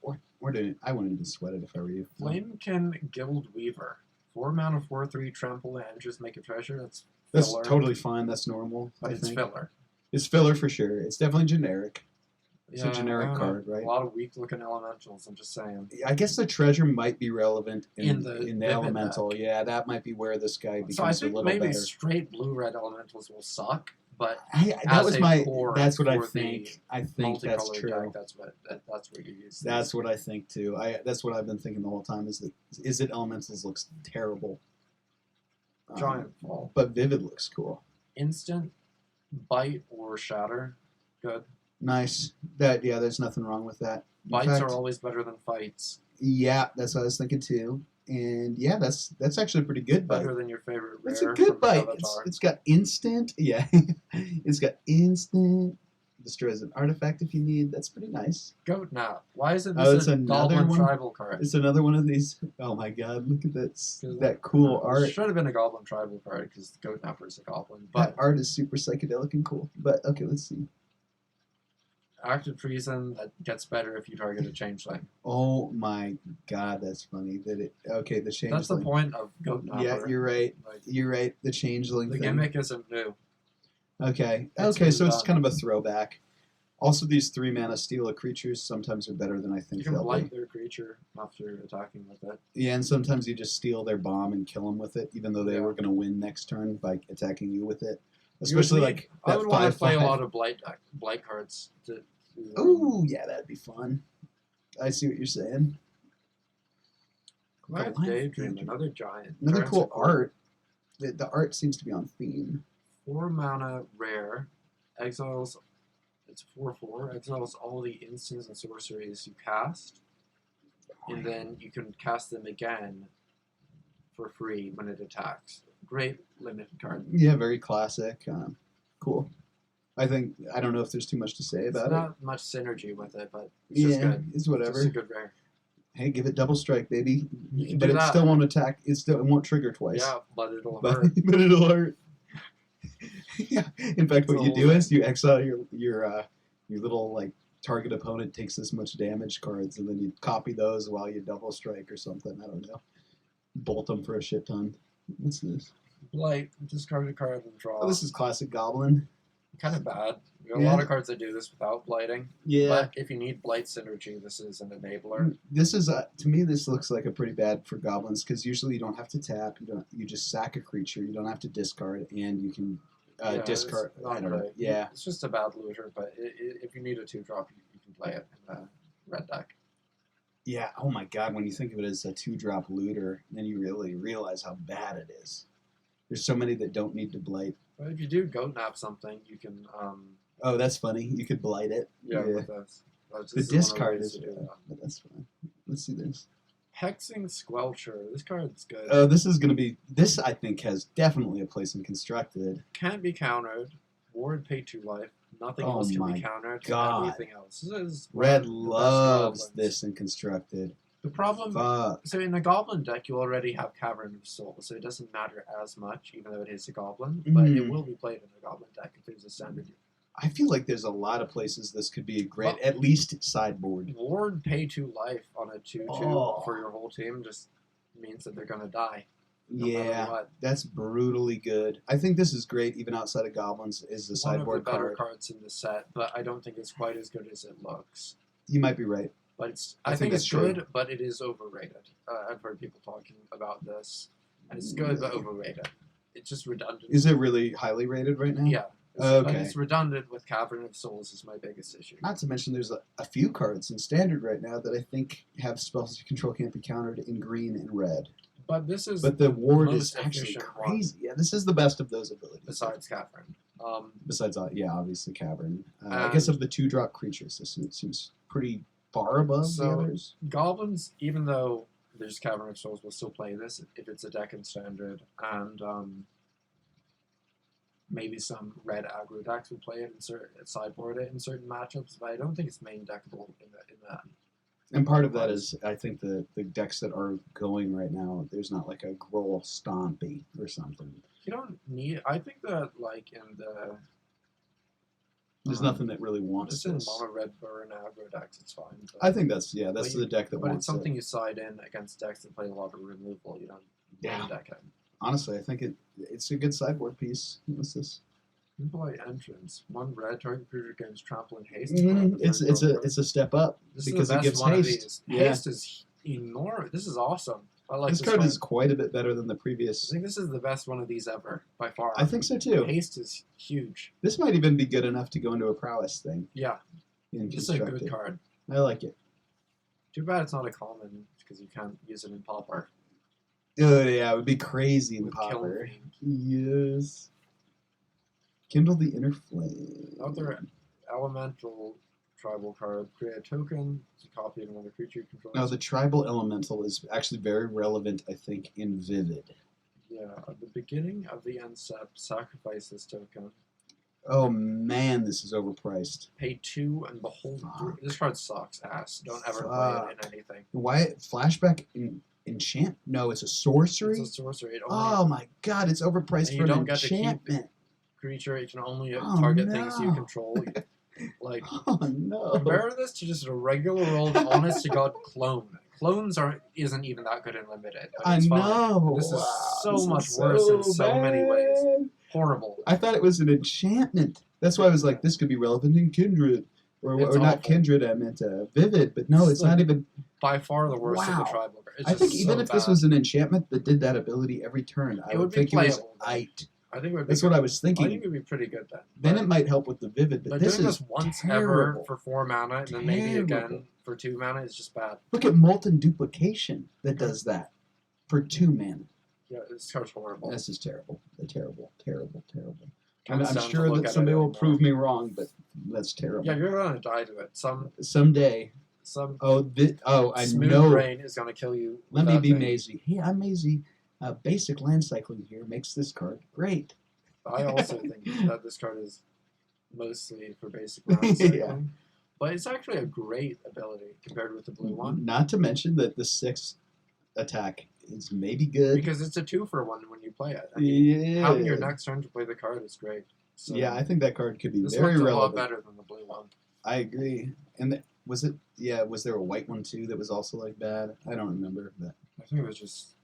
Speaker 2: do I wouldn't even sweat it if I were you.
Speaker 1: Flame can Guild Weaver. 4 mana, 4/3 trample and just make a treasure. That's
Speaker 2: That's
Speaker 1: filler,
Speaker 2: totally fine. That's normal.
Speaker 1: But
Speaker 2: I
Speaker 1: it's
Speaker 2: think
Speaker 1: filler.
Speaker 2: it's filler for sure. It's definitely generic. It's a
Speaker 1: Yeah,
Speaker 2: generic
Speaker 1: I don't know.
Speaker 2: card, right?
Speaker 1: A lot of weak-looking elementals. I'm just saying.
Speaker 2: I guess the treasure might be relevant
Speaker 1: In
Speaker 2: in
Speaker 1: the
Speaker 2: the
Speaker 1: Vivid
Speaker 2: elemental. Yeah, that might be where this guy becomes
Speaker 1: So I
Speaker 2: a
Speaker 1: think
Speaker 2: little
Speaker 1: maybe
Speaker 2: better.
Speaker 1: straight blue-red elementals will suck, but
Speaker 2: That
Speaker 1: as
Speaker 2: was
Speaker 1: a
Speaker 2: my.
Speaker 1: core
Speaker 2: That's what I
Speaker 1: for the
Speaker 2: think. I think that's
Speaker 1: multicolored
Speaker 2: true.
Speaker 1: deck, that's what you use.
Speaker 2: That's what I think too. That's what I've been thinking the whole time. Is it elementals looks terrible.
Speaker 1: Giant Fall.
Speaker 2: But Vivid looks cool.
Speaker 1: Instant, bite or shatter. Good.
Speaker 2: Nice. There's nothing wrong with that. In
Speaker 1: Bites
Speaker 2: fact,
Speaker 1: are always better than fights.
Speaker 2: Yeah, that's what I was thinking too. And yeah, that's actually a pretty good bite.
Speaker 1: Better than your favorite rare.
Speaker 2: It's a good
Speaker 1: from
Speaker 2: bite.
Speaker 1: Avatar.
Speaker 2: It's got instant. Yeah, it's got instant. Destroys an artifact if you need. That's pretty nice.
Speaker 1: Goat Nap. Why isn't
Speaker 2: Oh,
Speaker 1: this
Speaker 2: it's
Speaker 1: a
Speaker 2: another
Speaker 1: Goblin
Speaker 2: one?
Speaker 1: Tribal card?
Speaker 2: It's another one of these. Oh my god, look at that
Speaker 1: It
Speaker 2: cool art.
Speaker 1: should have been a Goblin Tribal card because the Goat Napper is a Goblin.
Speaker 2: That
Speaker 1: But
Speaker 2: art is super psychedelic and cool. But okay, let's see.
Speaker 1: Active Treason, that gets better if you target a Changeling.
Speaker 2: Oh my god, that's funny. Okay, the changeling.
Speaker 1: That's the point of Goat Napper.
Speaker 2: Yeah, you're right.
Speaker 1: Like,
Speaker 2: You're right. The changeling
Speaker 1: the
Speaker 2: thing.
Speaker 1: gimmick isn't new.
Speaker 2: Okay.
Speaker 1: It's
Speaker 2: Okay, so
Speaker 1: moved
Speaker 2: it's
Speaker 1: on.
Speaker 2: kind of a throwback. Also, these 3 mana steal creatures sometimes are better than I
Speaker 1: You
Speaker 2: think
Speaker 1: can
Speaker 2: they'll
Speaker 1: blight
Speaker 2: be.
Speaker 1: their creature after attacking with it.
Speaker 2: Yeah, and sometimes you just steal their bomb and kill them with it, even though they
Speaker 1: Yeah.
Speaker 2: were going to win next turn by attacking you with it.
Speaker 1: You would
Speaker 2: Especially
Speaker 1: need-
Speaker 2: like
Speaker 1: I
Speaker 2: that
Speaker 1: would want to play a
Speaker 2: 5/5.
Speaker 1: lot of blight cards to.
Speaker 2: Ooh, yeah, that'd be fun. I see what you're saying.
Speaker 1: Goliath
Speaker 2: Goliath
Speaker 1: Daydream,
Speaker 2: Daydream.
Speaker 1: another giant.
Speaker 2: Another
Speaker 1: Giants
Speaker 2: cool
Speaker 1: are
Speaker 2: art. The art seems to be on theme.
Speaker 1: 4 mana rare. Exiles. It's 4/4. Exiles all the instants and sorceries you cast. And then you can cast them again for free when it attacks. Great limited card.
Speaker 2: Yeah, very classic. Cool. I don't know if there's too much to say
Speaker 1: It's
Speaker 2: about it.
Speaker 1: not much synergy with it, but it's just
Speaker 2: Yeah,
Speaker 1: good.
Speaker 2: it's
Speaker 1: It's
Speaker 2: whatever.
Speaker 1: just a good rare.
Speaker 2: Hey, give it double strike, baby.
Speaker 1: You can
Speaker 2: But
Speaker 1: do
Speaker 2: it
Speaker 1: that.
Speaker 2: still won't attack. It won't trigger twice.
Speaker 1: Yeah, but it'll
Speaker 2: But,
Speaker 1: hurt.
Speaker 2: but it'll hurt. Yeah. In fact,
Speaker 1: It's
Speaker 2: what
Speaker 1: a
Speaker 2: you do
Speaker 1: little
Speaker 2: is you exile your little like target opponent takes this much damage cards, and then you copy those while you double strike or something. I don't know. Bolt them for a shit ton. What's this?
Speaker 1: Blight, discard a card and draw.
Speaker 2: Oh, this is classic Goblin.
Speaker 1: Kind of bad. We got a
Speaker 2: Yeah.
Speaker 1: lot of cards that do this without blighting.
Speaker 2: Yeah.
Speaker 1: But if you need blight synergy, this is an enabler.
Speaker 2: This is to me. This looks like a pretty bad for goblins because usually you don't have to tap. You just sack a creature. You don't have to discard, and you can
Speaker 1: Yeah,
Speaker 2: discard.
Speaker 1: it's not
Speaker 2: I don't know.
Speaker 1: great.
Speaker 2: Yeah.
Speaker 1: It's just a bad looter, but if you need a 2-drop, you can play it in a red deck.
Speaker 2: Yeah. Oh my God. When you think of it as a 2-drop looter, then you really realize how bad it is. There's so many that don't need to blight.
Speaker 1: But if you do goat nap something, you can
Speaker 2: Oh, that's funny. You could blight it.
Speaker 1: with this.
Speaker 2: The
Speaker 1: This is one of
Speaker 2: discard
Speaker 1: ways
Speaker 2: is
Speaker 1: to do that.
Speaker 2: but that's fine. Let's see this.
Speaker 1: Hexing Squelcher. This card's good.
Speaker 2: Oh, this is gonna be. This I think has definitely a place in constructed.
Speaker 1: Can't be countered. Ward pay 2 life. Nothing
Speaker 2: Oh
Speaker 1: else can
Speaker 2: my
Speaker 1: be countered.
Speaker 2: God.
Speaker 1: Everything else. This is
Speaker 2: Red
Speaker 1: one of the best
Speaker 2: loves
Speaker 1: goblins.
Speaker 2: this in constructed.
Speaker 1: The problem,
Speaker 2: Fuck.
Speaker 1: so in a goblin deck, you already have Cavern of Souls, so it doesn't matter as much, even though it is a goblin. But it will be played in a goblin deck if there's a standard.
Speaker 2: I feel like there's a lot of places this could be a great,
Speaker 1: Well,
Speaker 2: at least sideboard.
Speaker 1: Ward pay 2 life on a 2/2
Speaker 2: Oh.
Speaker 1: for your whole team just means that they're gonna die. No matter
Speaker 2: Yeah,
Speaker 1: what.
Speaker 2: that's brutally good. I think this is great, even outside of goblins. Is the
Speaker 1: One
Speaker 2: sideboard
Speaker 1: of the better
Speaker 2: card?
Speaker 1: cards in the set, but I don't think it's quite as good as it looks.
Speaker 2: You might be right.
Speaker 1: But it's
Speaker 2: I
Speaker 1: I
Speaker 2: think
Speaker 1: think it's
Speaker 2: that's true.
Speaker 1: good, but it is overrated. I've heard people talking about this, and it's good but overrated. It's just redundant.
Speaker 2: Is it really highly rated right now?
Speaker 1: Yeah. But
Speaker 2: Okay.
Speaker 1: it's redundant with Cavern of Souls is my biggest issue.
Speaker 2: Not to mention, there's a few cards in standard right now that I think have spells you control can't be countered in green and red.
Speaker 1: But this is
Speaker 2: But the ward is
Speaker 1: most
Speaker 2: actually
Speaker 1: efficient one
Speaker 2: crazy. Yeah, this is the best of those abilities.
Speaker 1: besides Cavern.
Speaker 2: Besides, yeah, obviously Cavern. I guess of the 2-drop creatures, this seems pretty far above the
Speaker 1: So-
Speaker 2: others.
Speaker 1: Goblins, even though there's Cavern of Souls, will still play this if it's a deck in standard, and maybe some red aggro decks will play it and sideboard it in certain matchups. But I don't think it's main deckable in that.
Speaker 2: And part of that is, I think the decks that are going right now, there's not like a Growl Stompy or something.
Speaker 1: You don't need. I think that like in the
Speaker 2: There's nothing that really wants
Speaker 1: just in
Speaker 2: this.
Speaker 1: mono red burn aggro decks, it's fine. But,
Speaker 2: I think that's the
Speaker 1: but
Speaker 2: deck that
Speaker 1: but
Speaker 2: wants
Speaker 1: it's something
Speaker 2: it.
Speaker 1: you side in against decks that play a lot of removal. You don't
Speaker 2: Yeah.
Speaker 1: main deck it.
Speaker 2: Honestly, I think it's a good sideboard piece. What's this?
Speaker 1: Employ entrance. 1 red target creature gains trample and haste.
Speaker 2: It's a step up
Speaker 1: This
Speaker 2: because
Speaker 1: is the
Speaker 2: it
Speaker 1: best
Speaker 2: gives
Speaker 1: one of
Speaker 2: haste.
Speaker 1: these.
Speaker 2: Yeah.
Speaker 1: Haste is enormous. This is awesome. I like
Speaker 2: This
Speaker 1: this
Speaker 2: card
Speaker 1: one.
Speaker 2: is quite a bit better than the
Speaker 1: I
Speaker 2: previous.
Speaker 1: think this is the best one of these ever by far.
Speaker 2: I think so too.
Speaker 1: Haste is huge.
Speaker 2: This might even be good enough to go into a prowess thing.
Speaker 1: Yeah,
Speaker 2: In
Speaker 1: this is a good
Speaker 2: constructed.
Speaker 1: card.
Speaker 2: I like it.
Speaker 1: Too bad it's not a common because you can't use it in Pauper.
Speaker 2: Oh yeah, it would be crazy in
Speaker 1: With
Speaker 2: Pauper.
Speaker 1: Killing.
Speaker 2: Yes. Kindle the inner flame.
Speaker 1: Another elemental tribal card. Create a token. It's a copy of another creature you control.
Speaker 2: Now the tribal elemental is actually very relevant, I think, in Vivid.
Speaker 1: Yeah, at the beginning of the end step, sacrifice this token.
Speaker 2: Oh man, this is overpriced.
Speaker 1: Pay 2 and behold.
Speaker 2: Fuck.
Speaker 1: This card sucks ass. Don't ever play
Speaker 2: Fuck.
Speaker 1: it in anything.
Speaker 2: Why flashback enchant? No, it's a sorcery.
Speaker 1: It's a sorcery. It only
Speaker 2: Oh my god, it's overpriced
Speaker 1: And
Speaker 2: for
Speaker 1: you
Speaker 2: an
Speaker 1: don't get to keep
Speaker 2: enchantment.
Speaker 1: creature. It can only
Speaker 2: Oh,
Speaker 1: target things you
Speaker 2: no.
Speaker 1: control. Like
Speaker 2: Oh no.
Speaker 1: compare this to just a regular old honest to god clone. Clones isn't even that good in limited. But
Speaker 2: I
Speaker 1: it's fine.
Speaker 2: know.
Speaker 1: This is
Speaker 2: Wow,
Speaker 1: so
Speaker 2: this
Speaker 1: much
Speaker 2: is
Speaker 1: worse in so many ways.
Speaker 2: bad.
Speaker 1: Horrible.
Speaker 2: I thought it was an enchantment. That's why I was like, this could be relevant in Kindred. Or
Speaker 1: It's
Speaker 2: not
Speaker 1: awful.
Speaker 2: Kindred, I meant Vivid. But no, it's
Speaker 1: like-
Speaker 2: not even.
Speaker 1: By far the worst of
Speaker 2: Wow.
Speaker 1: the tribal. It's
Speaker 2: I think
Speaker 1: just
Speaker 2: even
Speaker 1: so
Speaker 2: if this
Speaker 1: bad.
Speaker 2: was an enchantment that did that ability every turn, I
Speaker 1: It
Speaker 2: would
Speaker 1: would be
Speaker 2: think it was
Speaker 1: playable.
Speaker 2: aight.
Speaker 1: I think it would be
Speaker 2: That's
Speaker 1: good.
Speaker 2: what I was
Speaker 1: I think
Speaker 2: thinking.
Speaker 1: it would be pretty good then.
Speaker 2: Then
Speaker 1: But
Speaker 2: it might help with the Vivid, but this
Speaker 1: doing
Speaker 2: is
Speaker 1: this once
Speaker 2: terrible.
Speaker 1: ever for 4 mana and then maybe
Speaker 2: Terrible.
Speaker 1: again for 2 mana is just bad.
Speaker 2: Look at Molten Duplication that does that for 2 mana.
Speaker 1: Yeah, this card's horrible.
Speaker 2: This is terrible. Terrible, terrible, terrible.
Speaker 1: Comes
Speaker 2: I'm
Speaker 1: down to
Speaker 2: sure
Speaker 1: look
Speaker 2: that
Speaker 1: at
Speaker 2: somebody
Speaker 1: it
Speaker 2: will
Speaker 1: anymore.
Speaker 2: prove me wrong, but that's terrible.
Speaker 1: Yeah, you're gonna die to it.
Speaker 2: Someday.
Speaker 1: Some
Speaker 2: I
Speaker 1: smooth
Speaker 2: know.
Speaker 1: brain is gonna kill you.
Speaker 2: Let
Speaker 1: with
Speaker 2: me
Speaker 1: that
Speaker 2: be
Speaker 1: thing.
Speaker 2: Maisie. Hey, I'm Maisie. Basic land cycling here makes this card great.
Speaker 1: I also think that this card is mostly for basic land cycling. But it's actually a great ability compared with the blue one.
Speaker 2: Not to mention that the 6 attack is maybe good.
Speaker 1: Because it's a 2-for-1 when you play it.
Speaker 2: Yeah.
Speaker 1: Having your next turn to play the card is great. So
Speaker 2: yeah, I think that card could be
Speaker 1: this
Speaker 2: very
Speaker 1: one's
Speaker 2: relevant.
Speaker 1: a lot better than the blue one.
Speaker 2: I agree. And was it? Yeah, was there a white one too that was also like bad? I don't remember. But
Speaker 1: I think it was just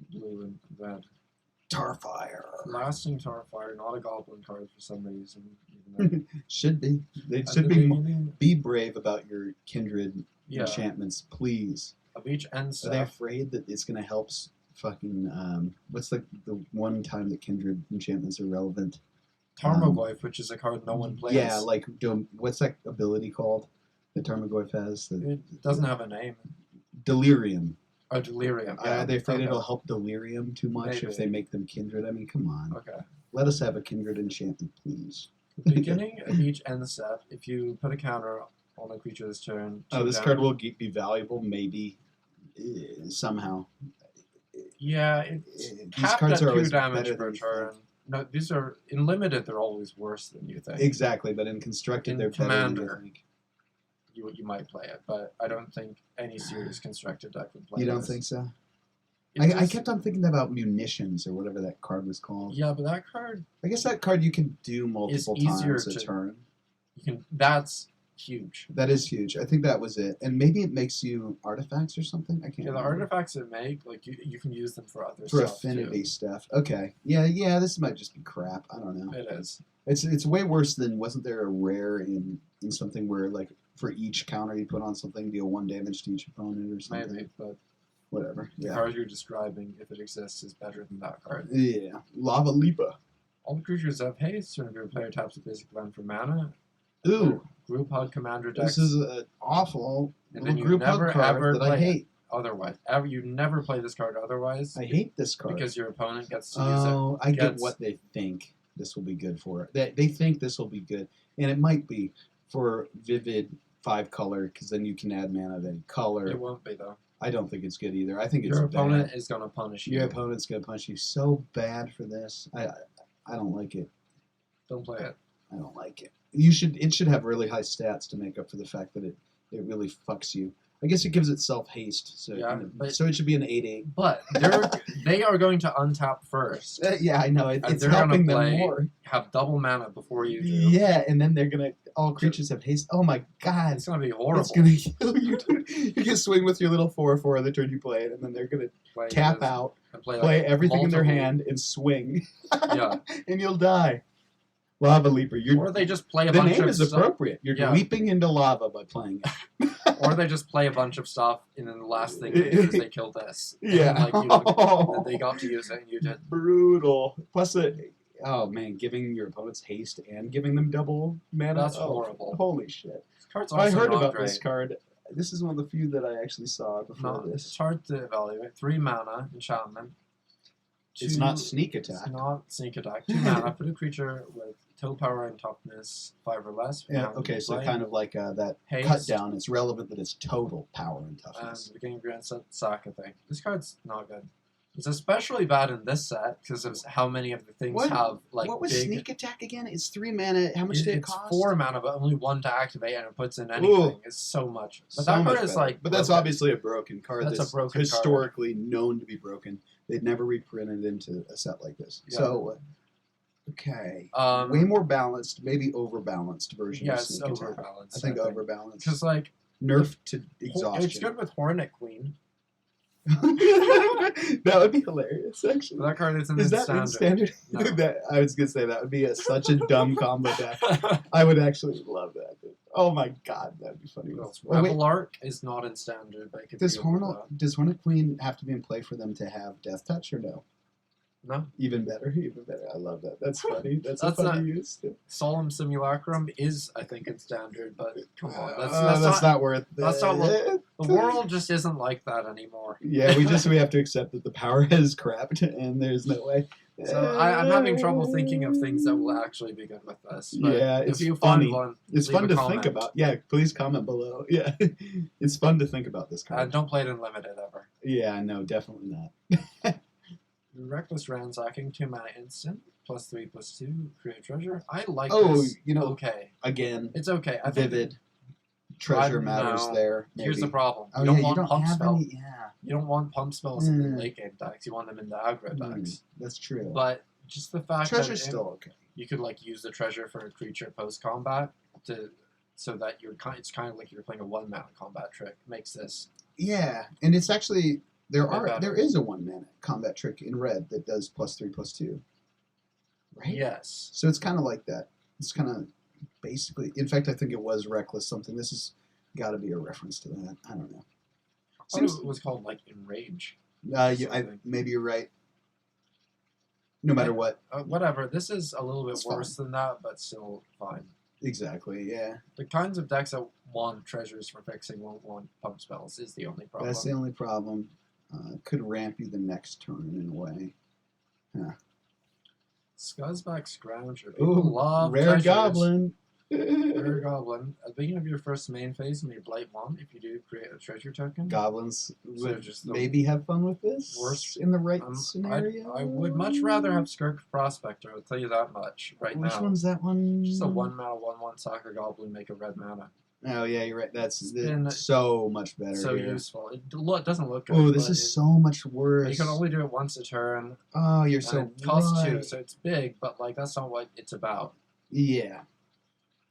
Speaker 1: blue and red.
Speaker 2: Tarfire.
Speaker 1: Lasting Tarfire, not a goblin card for some reason.
Speaker 2: Should be. They
Speaker 1: At
Speaker 2: should
Speaker 1: the
Speaker 2: be.
Speaker 1: beginning
Speaker 2: Be brave about your kindred
Speaker 1: yeah,
Speaker 2: enchantments, please.
Speaker 1: of each end
Speaker 2: Are they
Speaker 1: step.
Speaker 2: afraid that it's going to help fucking, what's the one time that kindred enchantments are relevant?
Speaker 1: Tarmogoyf, which is a card no one plays.
Speaker 2: Yeah, like, what's that ability called that Tarmogoyf has?
Speaker 1: It doesn't have a name.
Speaker 2: Delirium.
Speaker 1: Oh, Delirium.
Speaker 2: Are they afraid
Speaker 1: okay.
Speaker 2: it'll help Delirium too much
Speaker 1: Maybe.
Speaker 2: if they make them kindred? I mean, come on.
Speaker 1: Okay.
Speaker 2: Let us have a kindred enchantment, please.
Speaker 1: At the beginning of each end step, if you put a counter on a creature this turn...
Speaker 2: Oh, this
Speaker 1: damage,
Speaker 2: card will be valuable, maybe, somehow.
Speaker 1: Yeah, it's
Speaker 2: These
Speaker 1: capped
Speaker 2: cards
Speaker 1: at
Speaker 2: are
Speaker 1: 2
Speaker 2: always
Speaker 1: damage
Speaker 2: better
Speaker 1: per
Speaker 2: than you
Speaker 1: turn.
Speaker 2: think.
Speaker 1: No, these are... In Limited, they're always worse than you think.
Speaker 2: Exactly, but in constructed,
Speaker 1: In
Speaker 2: they're better than
Speaker 1: Commander,
Speaker 2: you think.
Speaker 1: You might play it, but I don't think any serious constructed deck would play
Speaker 2: You don't
Speaker 1: this.
Speaker 2: think so?
Speaker 1: It
Speaker 2: I
Speaker 1: just-
Speaker 2: kept on thinking about munitions or whatever that card was called.
Speaker 1: Yeah, but that card,
Speaker 2: I guess that card you can do multiple
Speaker 1: easier
Speaker 2: times a
Speaker 1: to-
Speaker 2: turn.
Speaker 1: you can. That's huge.
Speaker 2: That is huge. I think that was it. And maybe it makes you artifacts or something? I can't
Speaker 1: Yeah, the
Speaker 2: remember.
Speaker 1: artifacts it make, like you can use them for other
Speaker 2: For
Speaker 1: stuff
Speaker 2: affinity stuff. Okay. Yeah, this might just be crap. I don't know.
Speaker 1: too. It is.
Speaker 2: It's way worse than, wasn't there a rare in something where, like, for each counter you put on something, deal 1 damage to each opponent or something?
Speaker 1: Maybe, but
Speaker 2: Whatever.
Speaker 1: the
Speaker 2: Yeah.
Speaker 1: card you're describing, if it exists, is better than that card.
Speaker 2: Yeah. Lava Lipa.
Speaker 1: All the creatures have haste. Whenever your player taps a basic land for mana,
Speaker 2: Ooh.
Speaker 1: group hug commander decks.
Speaker 2: This is an awful
Speaker 1: And then
Speaker 2: little
Speaker 1: you
Speaker 2: group
Speaker 1: never,
Speaker 2: hug card
Speaker 1: ever
Speaker 2: that I
Speaker 1: play it.
Speaker 2: hate.
Speaker 1: Otherwise, you never play this card otherwise.
Speaker 2: I hate this card.
Speaker 1: Because your opponent gets to use
Speaker 2: Oh, I get
Speaker 1: gets-
Speaker 2: what they think this will be good for. They think this will be good, and it might be for vivid 5-color, because then you can add mana of any
Speaker 1: it.
Speaker 2: color.
Speaker 1: It won't be though.
Speaker 2: I don't think it's good either. I think it's
Speaker 1: Your opponent
Speaker 2: bad.
Speaker 1: is gonna punish you.
Speaker 2: Your opponent's gonna punch you so bad for this. I don't like it.
Speaker 1: Don't play it.
Speaker 2: I don't like it. It should have really high stats to make up for the fact that it really fucks you. I guess it gives itself haste, so
Speaker 1: Yeah, but-
Speaker 2: so it should be an 8/8.
Speaker 1: But they are going to untap first.
Speaker 2: Yeah, I know.
Speaker 1: And
Speaker 2: It's
Speaker 1: they're gonna
Speaker 2: helping them
Speaker 1: play-
Speaker 2: more.
Speaker 1: Have double mana before you do.
Speaker 2: Yeah, and then they're gonna all creatures have haste. Oh my god,
Speaker 1: It's gonna be horrible.
Speaker 2: it's gonna kill you. You can swing with your little 4/4 the turn you play it, and then they're gonna
Speaker 1: Play
Speaker 2: tap
Speaker 1: this
Speaker 2: out,
Speaker 1: and play,
Speaker 2: play
Speaker 1: like,
Speaker 2: everything in their
Speaker 1: multiple-
Speaker 2: hand, and swing.
Speaker 1: Yeah.
Speaker 2: And you'll die. Lava Leaper.
Speaker 1: Or they just play a
Speaker 2: The
Speaker 1: bunch
Speaker 2: name
Speaker 1: of
Speaker 2: is
Speaker 1: stuff.
Speaker 2: appropriate. You're
Speaker 1: Yeah.
Speaker 2: leaping into lava by playing it.
Speaker 1: Or they just play a bunch of stuff, and then the last thing they do is they kill this.
Speaker 2: Yeah.
Speaker 1: And, like, you don't, and they got to use it, and you did.
Speaker 2: Brutal. Plus, oh man, giving your opponents haste and giving them double mana.
Speaker 1: That's
Speaker 2: Oh,
Speaker 1: horrible.
Speaker 2: Holy shit.
Speaker 1: This card's
Speaker 2: I
Speaker 1: also
Speaker 2: heard
Speaker 1: not
Speaker 2: about
Speaker 1: great.
Speaker 2: this card. This is one of the few that I actually saw before
Speaker 1: No,
Speaker 2: this.
Speaker 1: it's hard to evaluate. 3 mana enchantment.
Speaker 2: It's not sneak attack.
Speaker 1: It's not sneak attack. 2 mana. Put a creature with total power and toughness 5 or less.
Speaker 2: Yeah, okay, so kind of like that
Speaker 1: Haste.
Speaker 2: cut down. It's relevant that it's total power and
Speaker 1: And
Speaker 2: toughness.
Speaker 1: the beginning of your end set, sack, I think. This card's not good. It's especially bad in this set because of how many of the things
Speaker 2: What-
Speaker 1: have like
Speaker 2: what was
Speaker 1: big.
Speaker 2: sneak attack again? It's 3 mana. How much did it
Speaker 1: It's
Speaker 2: cost?
Speaker 1: 4 mana, but only 1 to activate, and it puts in anything.
Speaker 2: Ooh.
Speaker 1: It's so much. But
Speaker 2: So
Speaker 1: that
Speaker 2: much
Speaker 1: card is
Speaker 2: better.
Speaker 1: like.
Speaker 2: But that's
Speaker 1: broken.
Speaker 2: obviously a broken card.
Speaker 1: That's a broken card.
Speaker 2: historically known to be broken. They'd never reprinted into a set like this.
Speaker 1: Yeah.
Speaker 2: So, okay,
Speaker 1: Um,
Speaker 2: way more balanced, maybe overbalanced version
Speaker 1: yeah,
Speaker 2: of
Speaker 1: it's
Speaker 2: sneak attack.
Speaker 1: overbalanced.
Speaker 2: I think overbalanced.
Speaker 1: Because like
Speaker 2: Nerf to
Speaker 1: it's
Speaker 2: exhaustion.
Speaker 1: good with Hornet Queen.
Speaker 2: That would be hilarious, actually.
Speaker 1: But that card isn't
Speaker 2: Is
Speaker 1: in
Speaker 2: that in
Speaker 1: standard.
Speaker 2: standard?
Speaker 1: No.
Speaker 2: I was gonna say that would be such a dumb combo deck. I would actually love that. Oh my god, that'd be funny. Oh, wait,
Speaker 1: Rebel Arc is not in standard, but it could
Speaker 2: does
Speaker 1: be over
Speaker 2: Hornet Queen have to be in play for them to have Death Touch or no?
Speaker 1: No.
Speaker 2: Even better, even better. I love that. That's funny. That's
Speaker 1: That's
Speaker 2: a funny
Speaker 1: not-
Speaker 2: use.
Speaker 1: Solemn Simulacrum is, I think, in standard, but come on, that's
Speaker 2: That's
Speaker 1: not.
Speaker 2: not worth.
Speaker 1: that's not what-
Speaker 2: it.
Speaker 1: The world just isn't like that anymore.
Speaker 2: Yeah, we have to accept that the power has crapped, and there's no way.
Speaker 1: So I'm having trouble thinking of things that will actually be good with this. But
Speaker 2: Yeah,
Speaker 1: if
Speaker 2: it's
Speaker 1: you
Speaker 2: funny.
Speaker 1: find one,
Speaker 2: It's
Speaker 1: leave
Speaker 2: fun
Speaker 1: a
Speaker 2: to
Speaker 1: comment.
Speaker 2: think about. Yeah, please comment below. Yeah, it's fun to think about this card.
Speaker 1: Don't play it in limited ever.
Speaker 2: Yeah, no, definitely not.
Speaker 1: Reckless Ransacking, 2 mana instant, +3/+2, create treasure. I like
Speaker 2: Oh,
Speaker 1: this.
Speaker 2: you know,
Speaker 1: Okay.
Speaker 2: again,
Speaker 1: It's okay. I think
Speaker 2: vivid. treasure matters
Speaker 1: know.
Speaker 2: there.
Speaker 1: Here's the
Speaker 2: Maybe.
Speaker 1: problem.
Speaker 2: Oh
Speaker 1: You don't
Speaker 2: yeah, you
Speaker 1: want
Speaker 2: don't
Speaker 1: pump
Speaker 2: have
Speaker 1: spell.
Speaker 2: any. Yeah,
Speaker 1: You don't want pump spells in
Speaker 2: Mm.
Speaker 1: late game decks. You want them in the aggro decks.
Speaker 2: that's true.
Speaker 1: But just the fact
Speaker 2: Treasure's
Speaker 1: that
Speaker 2: still okay.
Speaker 1: you could like use the treasure for a creature post combat so that it's kind of like you're playing a 1-mana combat trick. Makes this
Speaker 2: Yeah, and it's actually there
Speaker 1: better.
Speaker 2: is a 1-mana combat trick in red that does +3/+2. Right.
Speaker 1: Yes.
Speaker 2: So it's kind of like that. It's kind of basically. In fact, I think it was Reckless something. This has got to be a reference to that. I don't know.
Speaker 1: I thought it was called like Enrage.
Speaker 2: Maybe you're right. No matter what.
Speaker 1: Whatever. This is a little bit
Speaker 2: It's
Speaker 1: worse than that, but still fine.
Speaker 2: Exactly. Yeah.
Speaker 1: The kinds of decks that want treasures for fixing won't want pump spells is the only problem.
Speaker 2: That's the only problem. Could ramp you the next turn in a way. Huh.
Speaker 1: Scuzzback Scrounger. People love
Speaker 2: rare
Speaker 1: treasures.
Speaker 2: goblin.
Speaker 1: Rare Goblin. At the beginning of your first main phase, you may blight 1 if you do create a treasure token.
Speaker 2: Goblins
Speaker 1: So
Speaker 2: would
Speaker 1: just the
Speaker 2: maybe have fun with this
Speaker 1: worst-
Speaker 2: in the right scenario.
Speaker 1: I would much rather have Skirk Prospector, I'll tell you that much right
Speaker 2: Which
Speaker 1: now.
Speaker 2: one's that one?
Speaker 1: Just a 1-mana, 1/1 soccer goblin, make a red mana.
Speaker 2: Oh yeah, you're right. That's
Speaker 1: been
Speaker 2: so much better.
Speaker 1: So
Speaker 2: here.
Speaker 1: useful. It doesn't look good.
Speaker 2: Oh, this
Speaker 1: but
Speaker 2: is so much worse.
Speaker 1: You can only do it once a turn.
Speaker 2: Oh, you're
Speaker 1: And
Speaker 2: so
Speaker 1: it costs
Speaker 2: right.
Speaker 1: 2, so it's big, but like that's not what it's about.
Speaker 2: Yeah.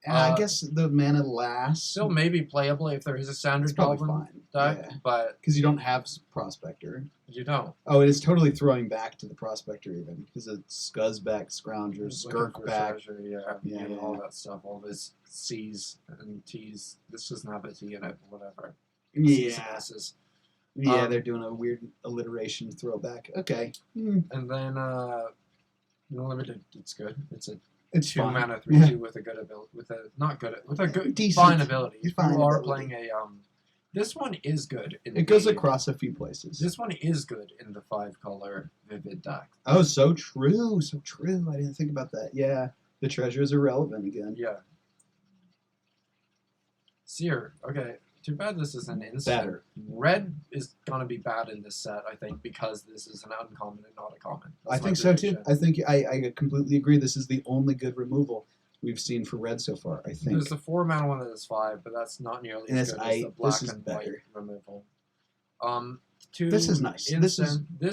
Speaker 2: I guess the mana lasts.
Speaker 1: Still maybe playable if there is a standard
Speaker 2: It's probably
Speaker 1: goblin
Speaker 2: fine.
Speaker 1: deck,
Speaker 2: Yeah.
Speaker 1: but
Speaker 2: Because you don't have Prospector.
Speaker 1: you don't.
Speaker 2: Oh, it is totally throwing back to the Prospector even. Because it's Scuzzback, Scrounger,
Speaker 1: Looking for
Speaker 2: Skirkback.
Speaker 1: treasure,
Speaker 2: Yeah,
Speaker 1: and
Speaker 2: yeah.
Speaker 1: all that stuff, all this C's and T's. This doesn't have a T in it, whatever. C's and
Speaker 2: Yeah.
Speaker 1: S's.
Speaker 2: Yeah, they're doing a weird alliteration throwback. Okay.
Speaker 1: And then Limited, it's good. It's a
Speaker 2: It's
Speaker 1: 2-mana
Speaker 2: fine.
Speaker 1: 3/2 with a good ability, with a good
Speaker 2: Decent.
Speaker 1: fine ability. If
Speaker 2: Fine
Speaker 1: you are
Speaker 2: ability.
Speaker 1: playing a this one is good.
Speaker 2: It goes across a few places.
Speaker 1: This one is good in the 5-color Vivid deck.
Speaker 2: Oh, so true. So true. I didn't think about that. Yeah. The treasures are relevant again.
Speaker 1: Yeah. Seer. Okay. Too bad this is an instant.
Speaker 2: Better.
Speaker 1: Red is gonna be bad in this set, I think, because this is an uncommon and not a common.
Speaker 2: I
Speaker 1: That's my
Speaker 2: think so too.
Speaker 1: prediction.
Speaker 2: I think I completely agree. This is the only good removal we've seen for red so far. I think.
Speaker 1: There's the 4-mana one that is 5, but that's not nearly
Speaker 2: And
Speaker 1: as
Speaker 2: it's
Speaker 1: good as the
Speaker 2: this
Speaker 1: black
Speaker 2: is
Speaker 1: and white
Speaker 2: better.
Speaker 1: removal.
Speaker 2: This is nice. This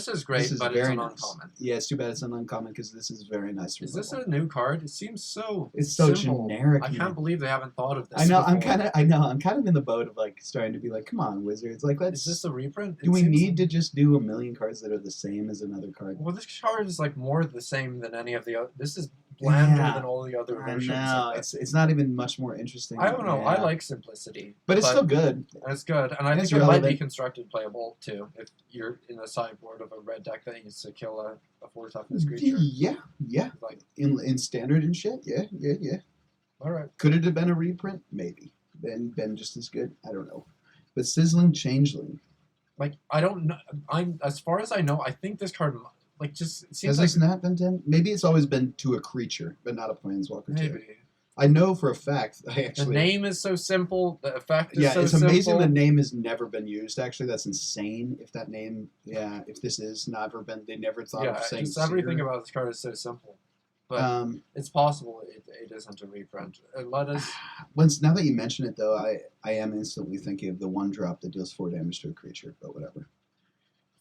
Speaker 2: is
Speaker 1: great,
Speaker 2: this is
Speaker 1: but it's
Speaker 2: very
Speaker 1: an
Speaker 2: nice.
Speaker 1: uncommon.
Speaker 2: Yeah, it's too bad it's an uncommon because this is very nice.
Speaker 1: Is this
Speaker 2: removal.
Speaker 1: a new card? It seems so.
Speaker 2: It's so
Speaker 1: simple.
Speaker 2: generic.
Speaker 1: I
Speaker 2: man.
Speaker 1: can't believe they haven't thought of this.
Speaker 2: I know.
Speaker 1: before.
Speaker 2: I'm kind of in the boat of like starting to be like, come on, Wizards. Like, let's.
Speaker 1: Is this a reprint?
Speaker 2: Do we need to just do a million cards that are the same as another card?
Speaker 1: Well, this card is like more the same than any of the other. This is blander
Speaker 2: Yeah.
Speaker 1: than all the other
Speaker 2: I
Speaker 1: versions.
Speaker 2: know.
Speaker 1: of it.
Speaker 2: It's not even much more interesting.
Speaker 1: I don't know.
Speaker 2: Yeah.
Speaker 1: I like simplicity,
Speaker 2: But it's still good.
Speaker 1: and it's good, and I
Speaker 2: And
Speaker 1: think
Speaker 2: it's
Speaker 1: it might be
Speaker 2: relevant.
Speaker 1: constructed playable too. If you're in the sideboard of a red deck that needs to kill a 4 toughness creature,
Speaker 2: Yeah.
Speaker 1: like
Speaker 2: In standard and shit. Yeah.
Speaker 1: all right.
Speaker 2: Could it have been a reprint? Maybe. Been just as good. I don't know. But Sizzling Changeling.
Speaker 1: Like I don't know. I'm as far as I know. I think this card like just it seems
Speaker 2: Has
Speaker 1: like
Speaker 2: this not been done? Maybe it's always been to a creature, but not a planeswalker. Too.
Speaker 1: maybe
Speaker 2: I know for a fact. I
Speaker 1: the
Speaker 2: actually.
Speaker 1: name is so simple. The effect is
Speaker 2: Yeah,
Speaker 1: so
Speaker 2: it's amazing
Speaker 1: simple.
Speaker 2: the name has never been used. Actually, that's insane. If that name, if this is never been, they never thought
Speaker 1: Yeah,
Speaker 2: of saying.
Speaker 1: just everything
Speaker 2: Seer.
Speaker 1: about this card is so simple. But it's possible it isn't a reprint. Let us.
Speaker 2: Now that you mention it, though, I am instantly thinking of the 1-drop that deals 4 damage to a creature. But whatever.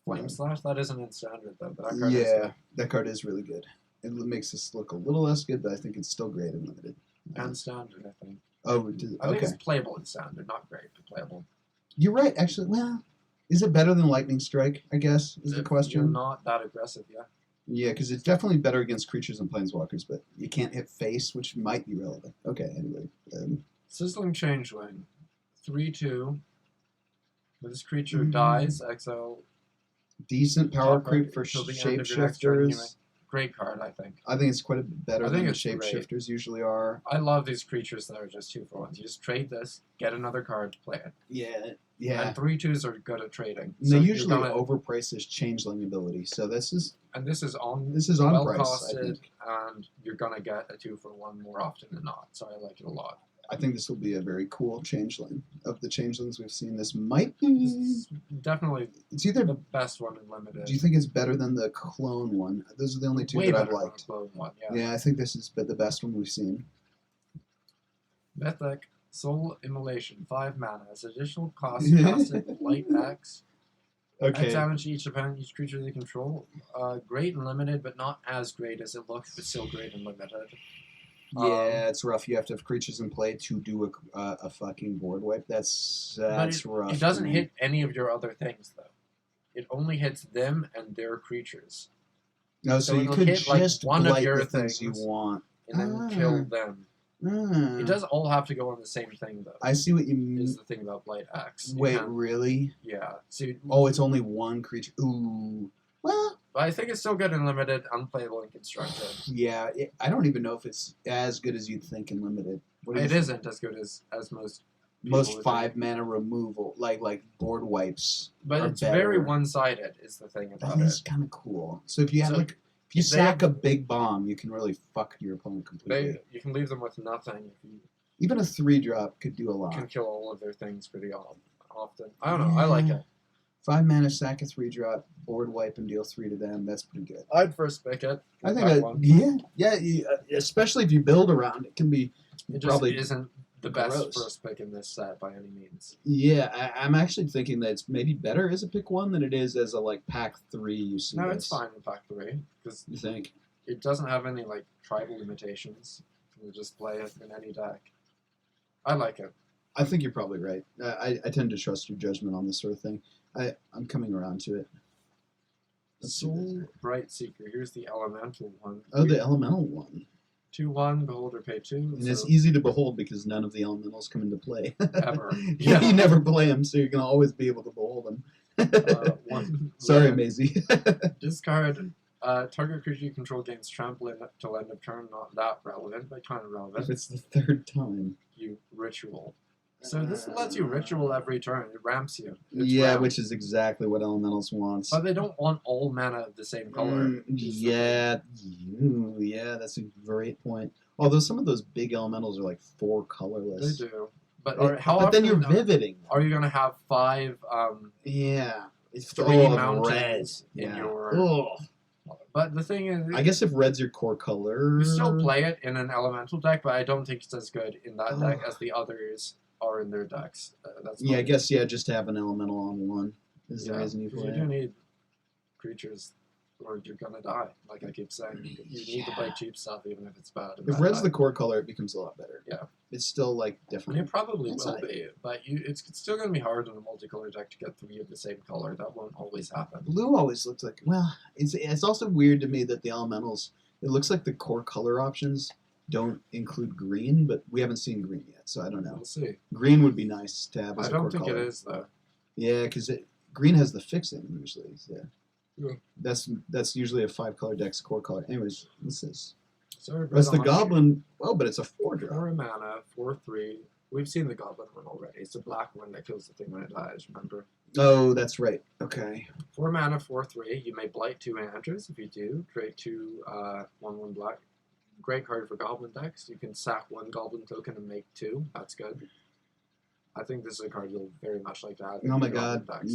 Speaker 1: Flame Slash? That isn't in standard, though. But that card is
Speaker 2: Yeah,
Speaker 1: good.
Speaker 2: that card is really good. It makes this look a little less good, but I think it's still great in limited.
Speaker 1: And standard, I think.
Speaker 2: Oh,
Speaker 1: I think
Speaker 2: okay.
Speaker 1: it's playable in standard. Not great, but playable.
Speaker 2: You're right, actually. Well, is it better than Lightning Strike, I guess, is the
Speaker 1: You're
Speaker 2: question?
Speaker 1: not that aggressive, yeah.
Speaker 2: Yeah, because it's definitely better against creatures and planeswalkers, but you can't hit face, which might be relevant. Okay, anyway.
Speaker 1: Sizzling Changeling. 3/2. When this creature
Speaker 2: Mhm.
Speaker 1: dies, exile.
Speaker 2: Decent power
Speaker 1: top card
Speaker 2: creep for
Speaker 1: till the end of your next turn, anyway.
Speaker 2: shapeshifters.
Speaker 1: Great card, I think.
Speaker 2: I think it's quite a bit better
Speaker 1: I think
Speaker 2: than the
Speaker 1: it's great.
Speaker 2: shapeshifters usually are.
Speaker 1: I love these creatures that are just 2-for-1s. You just trade this, get another card, play it.
Speaker 2: Yeah.
Speaker 1: And 3/2s are good at trading.
Speaker 2: And
Speaker 1: So
Speaker 2: they
Speaker 1: you're
Speaker 2: usually
Speaker 1: gonna-
Speaker 2: overprice this changeling ability, so this is
Speaker 1: And this is on
Speaker 2: on price, I
Speaker 1: costed,
Speaker 2: think.
Speaker 1: and you're gonna get a 2-for-1 more often than not. So I like it a lot.
Speaker 2: I think this will be a very cool changeling. Of the changelings we've seen, this might
Speaker 1: This
Speaker 2: be.
Speaker 1: is definitely
Speaker 2: It's either.
Speaker 1: the best one in limited.
Speaker 2: Do you think it's better than the clone one? Those are the only two
Speaker 1: Way
Speaker 2: that I've
Speaker 1: better than
Speaker 2: liked.
Speaker 1: the clone one, yeah.
Speaker 2: Yeah, I think this is the best one we've seen.
Speaker 1: Mythic. Soul Immolation, 5 mana. As additional cost to cast it, Blight X. X
Speaker 2: Okay.
Speaker 1: damage to each opponent, each creature they control. Great and limited, but not as great as it looks, but still great and limited.
Speaker 2: Yeah, it's rough. You have to have creatures in play to do a fucking board wipe. That's rough.
Speaker 1: It doesn't
Speaker 2: to me.
Speaker 1: hit any of your other things, though. It only hits them and their creatures.
Speaker 2: No,
Speaker 1: so
Speaker 2: so you
Speaker 1: it'll
Speaker 2: could
Speaker 1: hit, like,
Speaker 2: just
Speaker 1: one of
Speaker 2: blight
Speaker 1: your
Speaker 2: the things you
Speaker 1: things.
Speaker 2: want.
Speaker 1: And then kill them. It does all have to go on the same thing, though.
Speaker 2: I see what you mean.
Speaker 1: Is the thing about Blight X.
Speaker 2: Wait, really?
Speaker 1: Yeah. So,
Speaker 2: It's only one creature. Ooh. Well,
Speaker 1: but I think it's still good in limited, unplayable, and constructed.
Speaker 2: yeah. I don't even know if it's as good as you'd think in limited.
Speaker 1: It isn't as good as most.
Speaker 2: Most 5 mana removal, like board wipes.
Speaker 1: But it's
Speaker 2: better.
Speaker 1: very one-sided. Is the thing about
Speaker 2: That
Speaker 1: it.
Speaker 2: is kind of cool. So if you have if you
Speaker 1: they
Speaker 2: sack
Speaker 1: have-
Speaker 2: a big bomb, you can really fuck your opponent completely.
Speaker 1: You can leave them with nothing if you
Speaker 2: Even a 3-drop could do a lot.
Speaker 1: can kill all of their things pretty often. I don't know. I like it.
Speaker 2: 5 mana, sack a 3-drop, board wipe, and deal 3 to them. That's pretty good.
Speaker 1: I'd first pick it.
Speaker 2: I think especially if you build around it, can be.
Speaker 1: It just
Speaker 2: probably
Speaker 1: isn't the best
Speaker 2: gross.
Speaker 1: first pick in this set by any means.
Speaker 2: Yeah, I'm actually thinking that it's maybe better as a pick 1 than it is as a pack 3. You see,
Speaker 1: No, it's fine in pack 3 because
Speaker 2: You think?
Speaker 1: it doesn't have any tribal limitations. You just play it in any deck. I like it.
Speaker 2: I think you're probably right. I tend to trust your judgment on this sort of thing. I'm coming around to it. Let's see this.
Speaker 1: Soul Bright Seeker. Here's the elemental one.
Speaker 2: Oh, the elemental one.
Speaker 1: 2/1, beholder pay 2.
Speaker 2: And it's easy to behold because none of the elementals come into play.
Speaker 1: Ever.
Speaker 2: Yeah. You never play them, so you're going to always be able to behold them.
Speaker 1: One.
Speaker 2: Sorry,
Speaker 1: red.
Speaker 2: Maisie.
Speaker 1: Discard. Target creature you control gains trample till end of turn. Not that relevant, but kind of relevant.
Speaker 2: If it's the 3rd time.
Speaker 1: You ritual. So this lets you ritual every turn. It ramps you. It's
Speaker 2: Yeah,
Speaker 1: ramp.
Speaker 2: which is exactly what elementals wants.
Speaker 1: But they don't want all mana of the same color.
Speaker 2: Yeah, that's a great point. Although some of those big elementals are 4 colorless.
Speaker 1: They do. But
Speaker 2: But then you're vividing.
Speaker 1: Are you going to have 5
Speaker 2: Yeah. It's
Speaker 1: 3
Speaker 2: of
Speaker 1: mountains
Speaker 2: red.
Speaker 1: in
Speaker 2: Yeah.
Speaker 1: your...
Speaker 2: Ugh.
Speaker 1: But the thing is...
Speaker 2: I guess if red's your core color...
Speaker 1: You still play it in an elemental deck, but I don't think it's as good in that deck as the others are in their decks. That's
Speaker 2: I guess, just to have an elemental on one is the reason you
Speaker 1: 'cause
Speaker 2: play
Speaker 1: you do
Speaker 2: it.
Speaker 1: need creatures or you're going to die. Like I keep saying, you need to play cheap stuff even if it's bad.
Speaker 2: If red's the core color, it becomes a lot better.
Speaker 1: Yeah.
Speaker 2: It's still,
Speaker 1: And
Speaker 2: different.
Speaker 1: it probably will
Speaker 2: Inside.
Speaker 1: be, but it's still going to be hard in a multicolor deck to get 3 of the same color. That won't always happen.
Speaker 2: Blue always looks like... Well, it's also weird to me that the elementals... It looks like the core color options don't include green, but we haven't seen green yet, so I don't know.
Speaker 1: We'll see.
Speaker 2: Green would be nice to have as
Speaker 1: I
Speaker 2: a core
Speaker 1: don't think
Speaker 2: color.
Speaker 1: it is, though.
Speaker 2: Yeah, because green has the fixing usually. Yeah.
Speaker 1: Yeah.
Speaker 2: That's usually a 5-color deck's core color. Anyways, what's this?
Speaker 1: So
Speaker 2: That's the goblin. Oh, but it's a 4-drop.
Speaker 1: 4 mana, 4/3. We've seen the goblin one already. It's the black one that kills the thing when it dies, remember?
Speaker 2: Oh, that's right. Okay.
Speaker 1: 4 mana, 4/3. You may blight 2 enters. If you do, create 2 1/1 black. Great card for goblin decks. You can sack 1 goblin token and make 2. That's good. I think this is a card you'll very much like to have. in
Speaker 2: Oh my
Speaker 1: your
Speaker 2: god.
Speaker 1: goblin decks.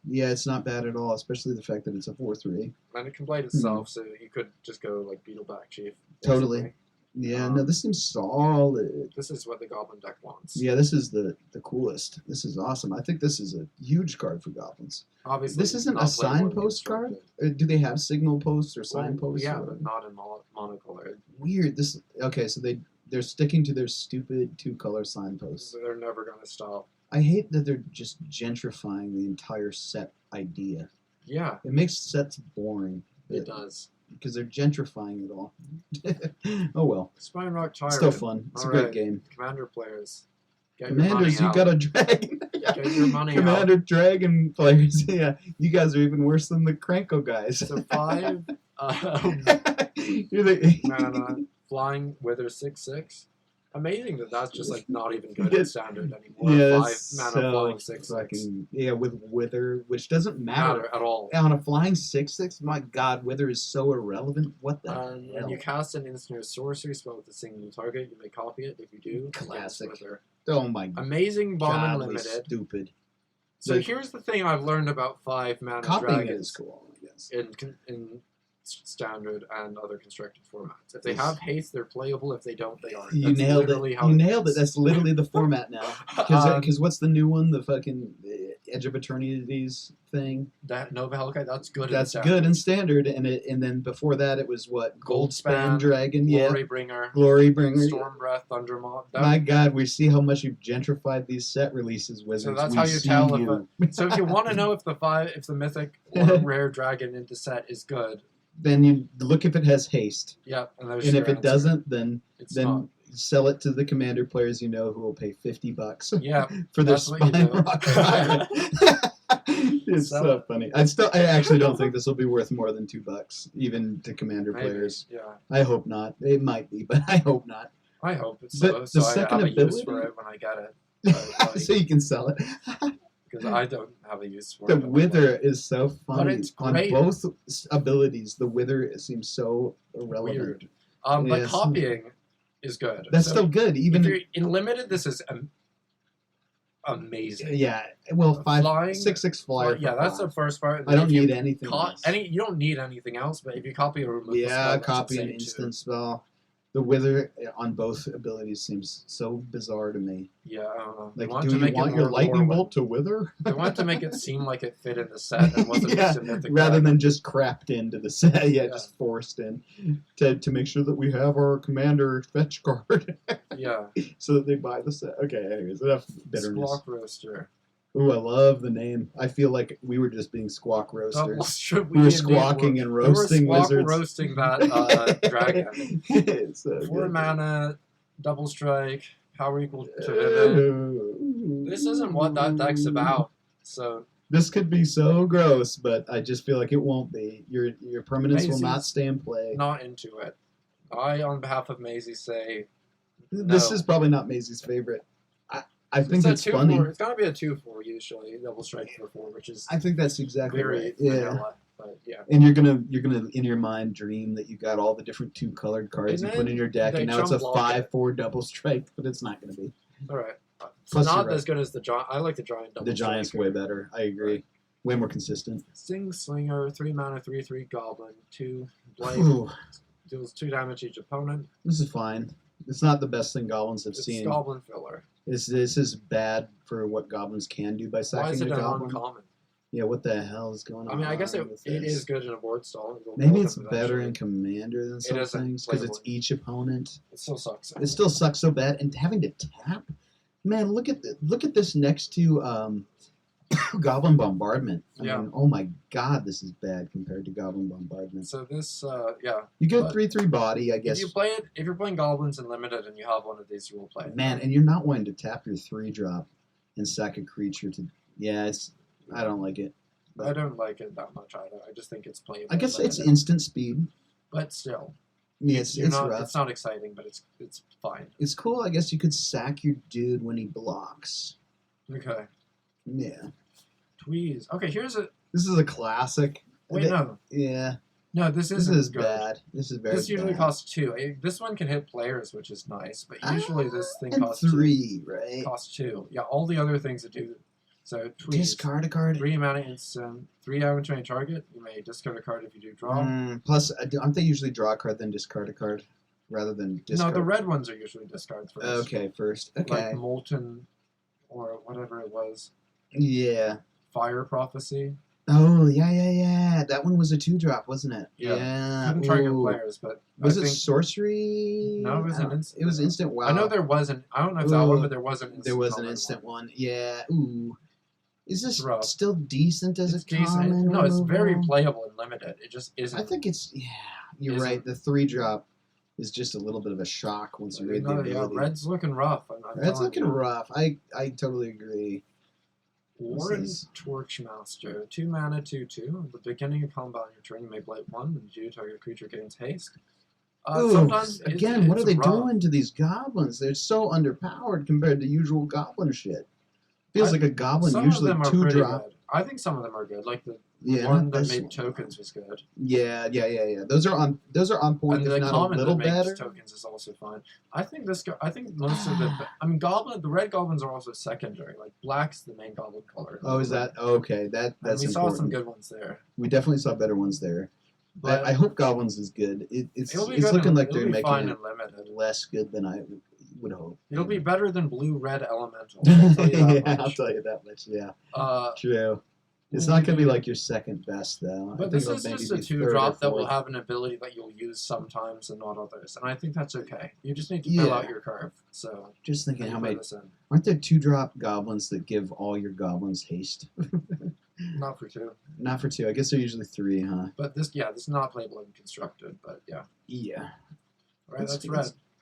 Speaker 2: Yeah, it's not bad at all, especially the fact that it's a 4-3.
Speaker 1: And it can blight itself, so you could just go Beetleback Chief.
Speaker 2: Totally.
Speaker 1: basically.
Speaker 2: Yeah, no, this seems solid.
Speaker 1: This is what the goblin deck wants.
Speaker 2: Yeah, this is the coolest. This is awesome. I think this is a huge card for goblins.
Speaker 1: Obviously,
Speaker 2: This isn't
Speaker 1: not
Speaker 2: a
Speaker 1: playable and
Speaker 2: signpost card?
Speaker 1: constructed.
Speaker 2: Do they have signal posts or
Speaker 1: Well,
Speaker 2: signposts?
Speaker 1: yeah,
Speaker 2: or-
Speaker 1: but not in monocolored.
Speaker 2: Weird. Okay, so they're sticking to their stupid 2-color signposts.
Speaker 1: So they're never going to stop.
Speaker 2: I hate that they're just gentrifying the entire set idea.
Speaker 1: Yeah,
Speaker 2: It makes sets boring
Speaker 1: it does.
Speaker 2: because they're gentrifying it all. Oh well,
Speaker 1: Spine Rock Tyrant.
Speaker 2: still fun. It's a
Speaker 1: Alright.
Speaker 2: great game.
Speaker 1: Commander players. Get
Speaker 2: Commanders,
Speaker 1: your
Speaker 2: you
Speaker 1: money
Speaker 2: got
Speaker 1: out.
Speaker 2: a dragon.
Speaker 1: Get your money
Speaker 2: Commander Dragon players. Yeah, you guys are even worse than the Cranko guys.
Speaker 1: So 5
Speaker 2: You're the
Speaker 1: mana, flying wither 6/6. Amazing that that's just not even good
Speaker 2: Yeah.
Speaker 1: in standard anymore.
Speaker 2: Yeah,
Speaker 1: 5
Speaker 2: it's
Speaker 1: mana
Speaker 2: so
Speaker 1: flying 6/6.
Speaker 2: fucking with Wither, which doesn't matter.
Speaker 1: At all.
Speaker 2: On a flying 6/6, my god, Wither is so irrelevant. What the
Speaker 1: When
Speaker 2: hell?
Speaker 1: you cast an instant or sorcery spell with a single target, you may copy it. If you do, it gains
Speaker 2: Classic.
Speaker 1: Wither.
Speaker 2: Oh my
Speaker 1: Amazing Bomb
Speaker 2: god,
Speaker 1: Unlimited.
Speaker 2: stupid.
Speaker 1: So
Speaker 2: The-
Speaker 1: here's the thing I've learned about 5 mana
Speaker 2: Copying
Speaker 1: dragons
Speaker 2: is cool, I guess.
Speaker 1: in standard and other constructed formats. If they have haste, they're playable. If they don't, they aren't.
Speaker 2: You
Speaker 1: That's
Speaker 2: nailed
Speaker 1: literally
Speaker 2: it.
Speaker 1: how
Speaker 2: You nailed it.
Speaker 1: is.
Speaker 2: That's literally the format now. Because what's the new one? The fucking Edge of Eternities thing.
Speaker 1: That Nova Hellkite, that's good.
Speaker 2: That's
Speaker 1: in
Speaker 2: good in standard, and then before that it was what
Speaker 1: Goldspan,
Speaker 2: Dragon,
Speaker 1: Glorybringer,
Speaker 2: Glorybringer.
Speaker 1: Stormbreath, Thundermaw.
Speaker 2: My God, we see how much you've gentrified these set releases, Wizards.
Speaker 1: So that's
Speaker 2: we
Speaker 1: how you
Speaker 2: see
Speaker 1: tell
Speaker 2: you.
Speaker 1: So if you want to know if the mythic or rare dragon in the set is good,
Speaker 2: Then you look if it has haste.
Speaker 1: yep. And
Speaker 2: And if it doesn't, then
Speaker 1: it's not.
Speaker 2: sell it to the commander players you know who will pay $50
Speaker 1: Yeah,
Speaker 2: for their
Speaker 1: that's what you
Speaker 2: Spine
Speaker 1: do.
Speaker 2: Rock Fire. It's
Speaker 1: Sell
Speaker 2: so
Speaker 1: it.
Speaker 2: funny. I actually don't think this will be worth more than $2, even to commander
Speaker 1: maybe.
Speaker 2: players.
Speaker 1: Yeah,
Speaker 2: I hope not. It might be, but I hope not.
Speaker 1: I hope it's
Speaker 2: The
Speaker 1: so I
Speaker 2: second
Speaker 1: have a use
Speaker 2: ability-
Speaker 1: for it when I get it.
Speaker 2: So you can sell it.
Speaker 1: Because I don't have a use for
Speaker 2: The
Speaker 1: it.
Speaker 2: Wither is so funny.
Speaker 1: it's
Speaker 2: On
Speaker 1: great.
Speaker 2: both abilities, the Wither seems so irrelevant.
Speaker 1: Weird. But
Speaker 2: Yes.
Speaker 1: copying is good.
Speaker 2: That's
Speaker 1: So
Speaker 2: still good.
Speaker 1: if
Speaker 2: Even
Speaker 1: you're in limited, this is amazing.
Speaker 2: yeah. Well,
Speaker 1: Flying-
Speaker 2: 6/6 flyer.
Speaker 1: Yeah,
Speaker 2: for
Speaker 1: that's the
Speaker 2: five.
Speaker 1: first part.
Speaker 2: I don't
Speaker 1: If you
Speaker 2: need anything else.
Speaker 1: You don't need anything else, but if you copy or remove the spell,
Speaker 2: Yeah,
Speaker 1: that's
Speaker 2: copy an
Speaker 1: insane, too.
Speaker 2: instant spell. The Wither on both abilities seems so bizarre to me.
Speaker 1: Yeah, I don't know. They
Speaker 2: Like,
Speaker 1: want
Speaker 2: do
Speaker 1: to
Speaker 2: you
Speaker 1: make
Speaker 2: want
Speaker 1: it
Speaker 2: your
Speaker 1: more
Speaker 2: lightning
Speaker 1: Lorwyn.
Speaker 2: bolt to wither?
Speaker 1: They want to make it seem like it fit in the set and wasn't
Speaker 2: Yeah,
Speaker 1: just a mythic
Speaker 2: rather
Speaker 1: card.
Speaker 2: than just crapped into the set. Yeah,
Speaker 1: Yeah.
Speaker 2: just forced in to make sure that we have our commander fetch card
Speaker 1: Yeah.
Speaker 2: so that they buy the set. Okay, anyways, enough bitterness.
Speaker 1: Squawk Roaster.
Speaker 2: Ooh, I love the name. I feel like we were just being squawk
Speaker 1: Double
Speaker 2: roasters.
Speaker 1: strip.
Speaker 2: We were
Speaker 1: indeed
Speaker 2: squawking and
Speaker 1: we were
Speaker 2: roasting
Speaker 1: squawk
Speaker 2: wizards.
Speaker 1: roasting that dragon.
Speaker 2: It's so
Speaker 1: 4
Speaker 2: good.
Speaker 1: mana, double strike, power equal to Vivid. This isn't what that deck's about. So
Speaker 2: This could be so gross, but I just feel like it won't be. Your permanence will
Speaker 1: Macy's
Speaker 2: not stay in play.
Speaker 1: not into it. I, on behalf of Maisie, say
Speaker 2: This
Speaker 1: no.
Speaker 2: is probably not Maisie's favorite. I think
Speaker 1: a
Speaker 2: it's
Speaker 1: 2/4.
Speaker 2: funny.
Speaker 1: It's gonna be a 2/4 usually, double strike for 4, which is
Speaker 2: I think that's exactly
Speaker 1: very
Speaker 2: right. Yeah.
Speaker 1: vanilla. But yeah.
Speaker 2: And you're gonna in your mind dream that you got all the different 2-colored cards
Speaker 1: And
Speaker 2: you put
Speaker 1: then
Speaker 2: in your deck,
Speaker 1: they
Speaker 2: and now it's a
Speaker 1: chump block it.
Speaker 2: 5/4 double strike, but it's not gonna be.
Speaker 1: All right. It's
Speaker 2: Plus
Speaker 1: not
Speaker 2: you're
Speaker 1: as good as the giant. I like the giant double.
Speaker 2: The Giant's
Speaker 1: striker.
Speaker 2: way better. I agree. Way more consistent.
Speaker 1: Sing Slinger, 3 mana, 3/3 goblin, 2 blade,
Speaker 2: Ooh,
Speaker 1: deals 2 damage each opponent.
Speaker 2: this is fine. It's not the best thing goblins have
Speaker 1: It's
Speaker 2: seen.
Speaker 1: goblin filler.
Speaker 2: This is bad for what goblins can do by
Speaker 1: Why is
Speaker 2: sacking
Speaker 1: it
Speaker 2: a
Speaker 1: an
Speaker 2: goblin.
Speaker 1: uncommon?
Speaker 2: Yeah, what the hell is going on?
Speaker 1: I mean, I guess it
Speaker 2: with
Speaker 1: is
Speaker 2: this?
Speaker 1: good in a board stall. We'll
Speaker 2: Maybe
Speaker 1: welcome
Speaker 2: it's
Speaker 1: it
Speaker 2: better
Speaker 1: eventually.
Speaker 2: in Commander than some
Speaker 1: isn't
Speaker 2: things because it's
Speaker 1: playable.
Speaker 2: each opponent.
Speaker 1: It still sucks.
Speaker 2: It still sucks so bad, and having to tap. Man, look at this next to Goblin Bombardment. I
Speaker 1: Yeah.
Speaker 2: mean, oh my God, this is bad compared to Goblin Bombardment.
Speaker 1: So this, yeah.
Speaker 2: You get
Speaker 1: but
Speaker 2: 3/3 body, I
Speaker 1: If
Speaker 2: guess.
Speaker 1: you play it, if you're playing goblins and limited, and you have one of these, you will play it.
Speaker 2: Man, and you're not wanting to tap your 3-drop and sack a creature to. Yeah, I don't like it.
Speaker 1: I don't like it that much either. I just think it's playable.
Speaker 2: I guess it's
Speaker 1: limited.
Speaker 2: instant speed.
Speaker 1: But still,
Speaker 2: Yeah,
Speaker 1: you're
Speaker 2: it's
Speaker 1: not.
Speaker 2: rough.
Speaker 1: It's not exciting, but it's fine.
Speaker 2: It's cool. I guess you could sack your dude when he blocks.
Speaker 1: Okay.
Speaker 2: Yeah.
Speaker 1: Tweeze. Okay, here's a.
Speaker 2: This is a classic.
Speaker 1: Wait, no.
Speaker 2: Yeah.
Speaker 1: No, this
Speaker 2: This
Speaker 1: isn't
Speaker 2: is
Speaker 1: good.
Speaker 2: bad. This is very
Speaker 1: This usually
Speaker 2: bad.
Speaker 1: costs 2. This one can hit players, which is nice, but usually this thing
Speaker 2: and
Speaker 1: costs 2.
Speaker 2: 3, right?
Speaker 1: Costs 2. Yeah, all the other things that do. So tweeze.
Speaker 2: Discard a card.
Speaker 1: 3 mana instant. 3 damage to any target. You may discard a card if you do draw.
Speaker 2: Plus, aren't they usually draw a card then discard a card rather than discard?
Speaker 1: No, the red ones are usually discards first.
Speaker 2: Okay, first. Okay.
Speaker 1: Like Molten, or whatever it was.
Speaker 2: Yeah.
Speaker 1: Fire Prophecy.
Speaker 2: Oh, yeah. That one was a 2-drop, wasn't it?
Speaker 1: Yeah. Couldn't target
Speaker 2: Ooh.
Speaker 1: players, but
Speaker 2: Was
Speaker 1: I
Speaker 2: it
Speaker 1: think
Speaker 2: sorcery?
Speaker 1: No, it was
Speaker 2: I
Speaker 1: an
Speaker 2: don't-
Speaker 1: instant.
Speaker 2: It was instant. Wow.
Speaker 1: I know there wasn't. I don't know if that
Speaker 2: Ooh.
Speaker 1: one, but there was an instant.
Speaker 2: There was an
Speaker 1: common
Speaker 2: instant
Speaker 1: one.
Speaker 2: one. Yeah. Ooh. Is this
Speaker 1: It's rough.
Speaker 2: still decent as
Speaker 1: It's
Speaker 2: a
Speaker 1: decent.
Speaker 2: common?
Speaker 1: No, it's very
Speaker 2: removal?
Speaker 1: playable and limited. It just isn't.
Speaker 2: I think it's you're
Speaker 1: Isn't-
Speaker 2: right. The 3-drop is just a little bit of a shock once you read the
Speaker 1: No,
Speaker 2: ability.
Speaker 1: yeah, red's looking rough. I'm
Speaker 2: Red's
Speaker 1: telling
Speaker 2: looking
Speaker 1: you.
Speaker 2: rough. I totally agree.
Speaker 1: Warren
Speaker 2: This is-
Speaker 1: Torchmaster. 2 mana, 2/2. At the beginning of combat on your turn, you may blight 1, and you target creature gains haste.
Speaker 2: Ooh,
Speaker 1: Sometimes
Speaker 2: again, what are they
Speaker 1: rough.
Speaker 2: doing to these goblins? They're so underpowered compared to usual goblin shit. Feels
Speaker 1: I-
Speaker 2: like a goblin
Speaker 1: Some
Speaker 2: usually
Speaker 1: of them are
Speaker 2: 2-drop.
Speaker 1: pretty good. I think some of them are good. Like the
Speaker 2: Yeah,
Speaker 1: one that
Speaker 2: this
Speaker 1: made
Speaker 2: one.
Speaker 1: tokens was good.
Speaker 2: Yeah. Those are on point,
Speaker 1: And
Speaker 2: if
Speaker 1: the
Speaker 2: not a
Speaker 1: common
Speaker 2: little
Speaker 1: that makes
Speaker 2: better.
Speaker 1: tokens is also fine. I think most of the. I mean, the red goblins are also secondary. Like black's the main goblin color.
Speaker 2: Oh, is that okay?
Speaker 1: And
Speaker 2: That's
Speaker 1: we
Speaker 2: important.
Speaker 1: saw some good ones there.
Speaker 2: We definitely saw better ones there.
Speaker 1: But
Speaker 2: I hope Goblins is good. It's
Speaker 1: it'll be
Speaker 2: it's
Speaker 1: good
Speaker 2: looking
Speaker 1: and,
Speaker 2: like
Speaker 1: it'll
Speaker 2: they're
Speaker 1: be
Speaker 2: making
Speaker 1: fine
Speaker 2: it
Speaker 1: and limited.
Speaker 2: less good than I would hope.
Speaker 1: It'll be better than blue-red elemental. I'll tell you that
Speaker 2: Yeah,
Speaker 1: much.
Speaker 2: I'll tell you that much. Yeah,
Speaker 1: Uh,
Speaker 2: true. It's
Speaker 1: Ooh,
Speaker 2: not gonna be
Speaker 1: yeah.
Speaker 2: like your second best though. I
Speaker 1: But
Speaker 2: think
Speaker 1: this
Speaker 2: it'll
Speaker 1: is
Speaker 2: maybe
Speaker 1: just a
Speaker 2: be
Speaker 1: 2-drop
Speaker 2: third
Speaker 1: that
Speaker 2: or
Speaker 1: will
Speaker 2: fourth.
Speaker 1: have an ability that you'll use sometimes and not others, and I think that's okay. You just need to fill out
Speaker 2: Yeah.
Speaker 1: your curve. So
Speaker 2: Just thinking
Speaker 1: and
Speaker 2: how
Speaker 1: put
Speaker 2: many
Speaker 1: this in.
Speaker 2: aren't there 2-drop goblins that give all your goblins haste?
Speaker 1: Not for 2,
Speaker 2: Not for 2. I guess they're usually 3, huh?
Speaker 1: but this is not playable and constructed. But yeah,
Speaker 2: Yeah.
Speaker 1: all right, that's
Speaker 2: That's
Speaker 1: red.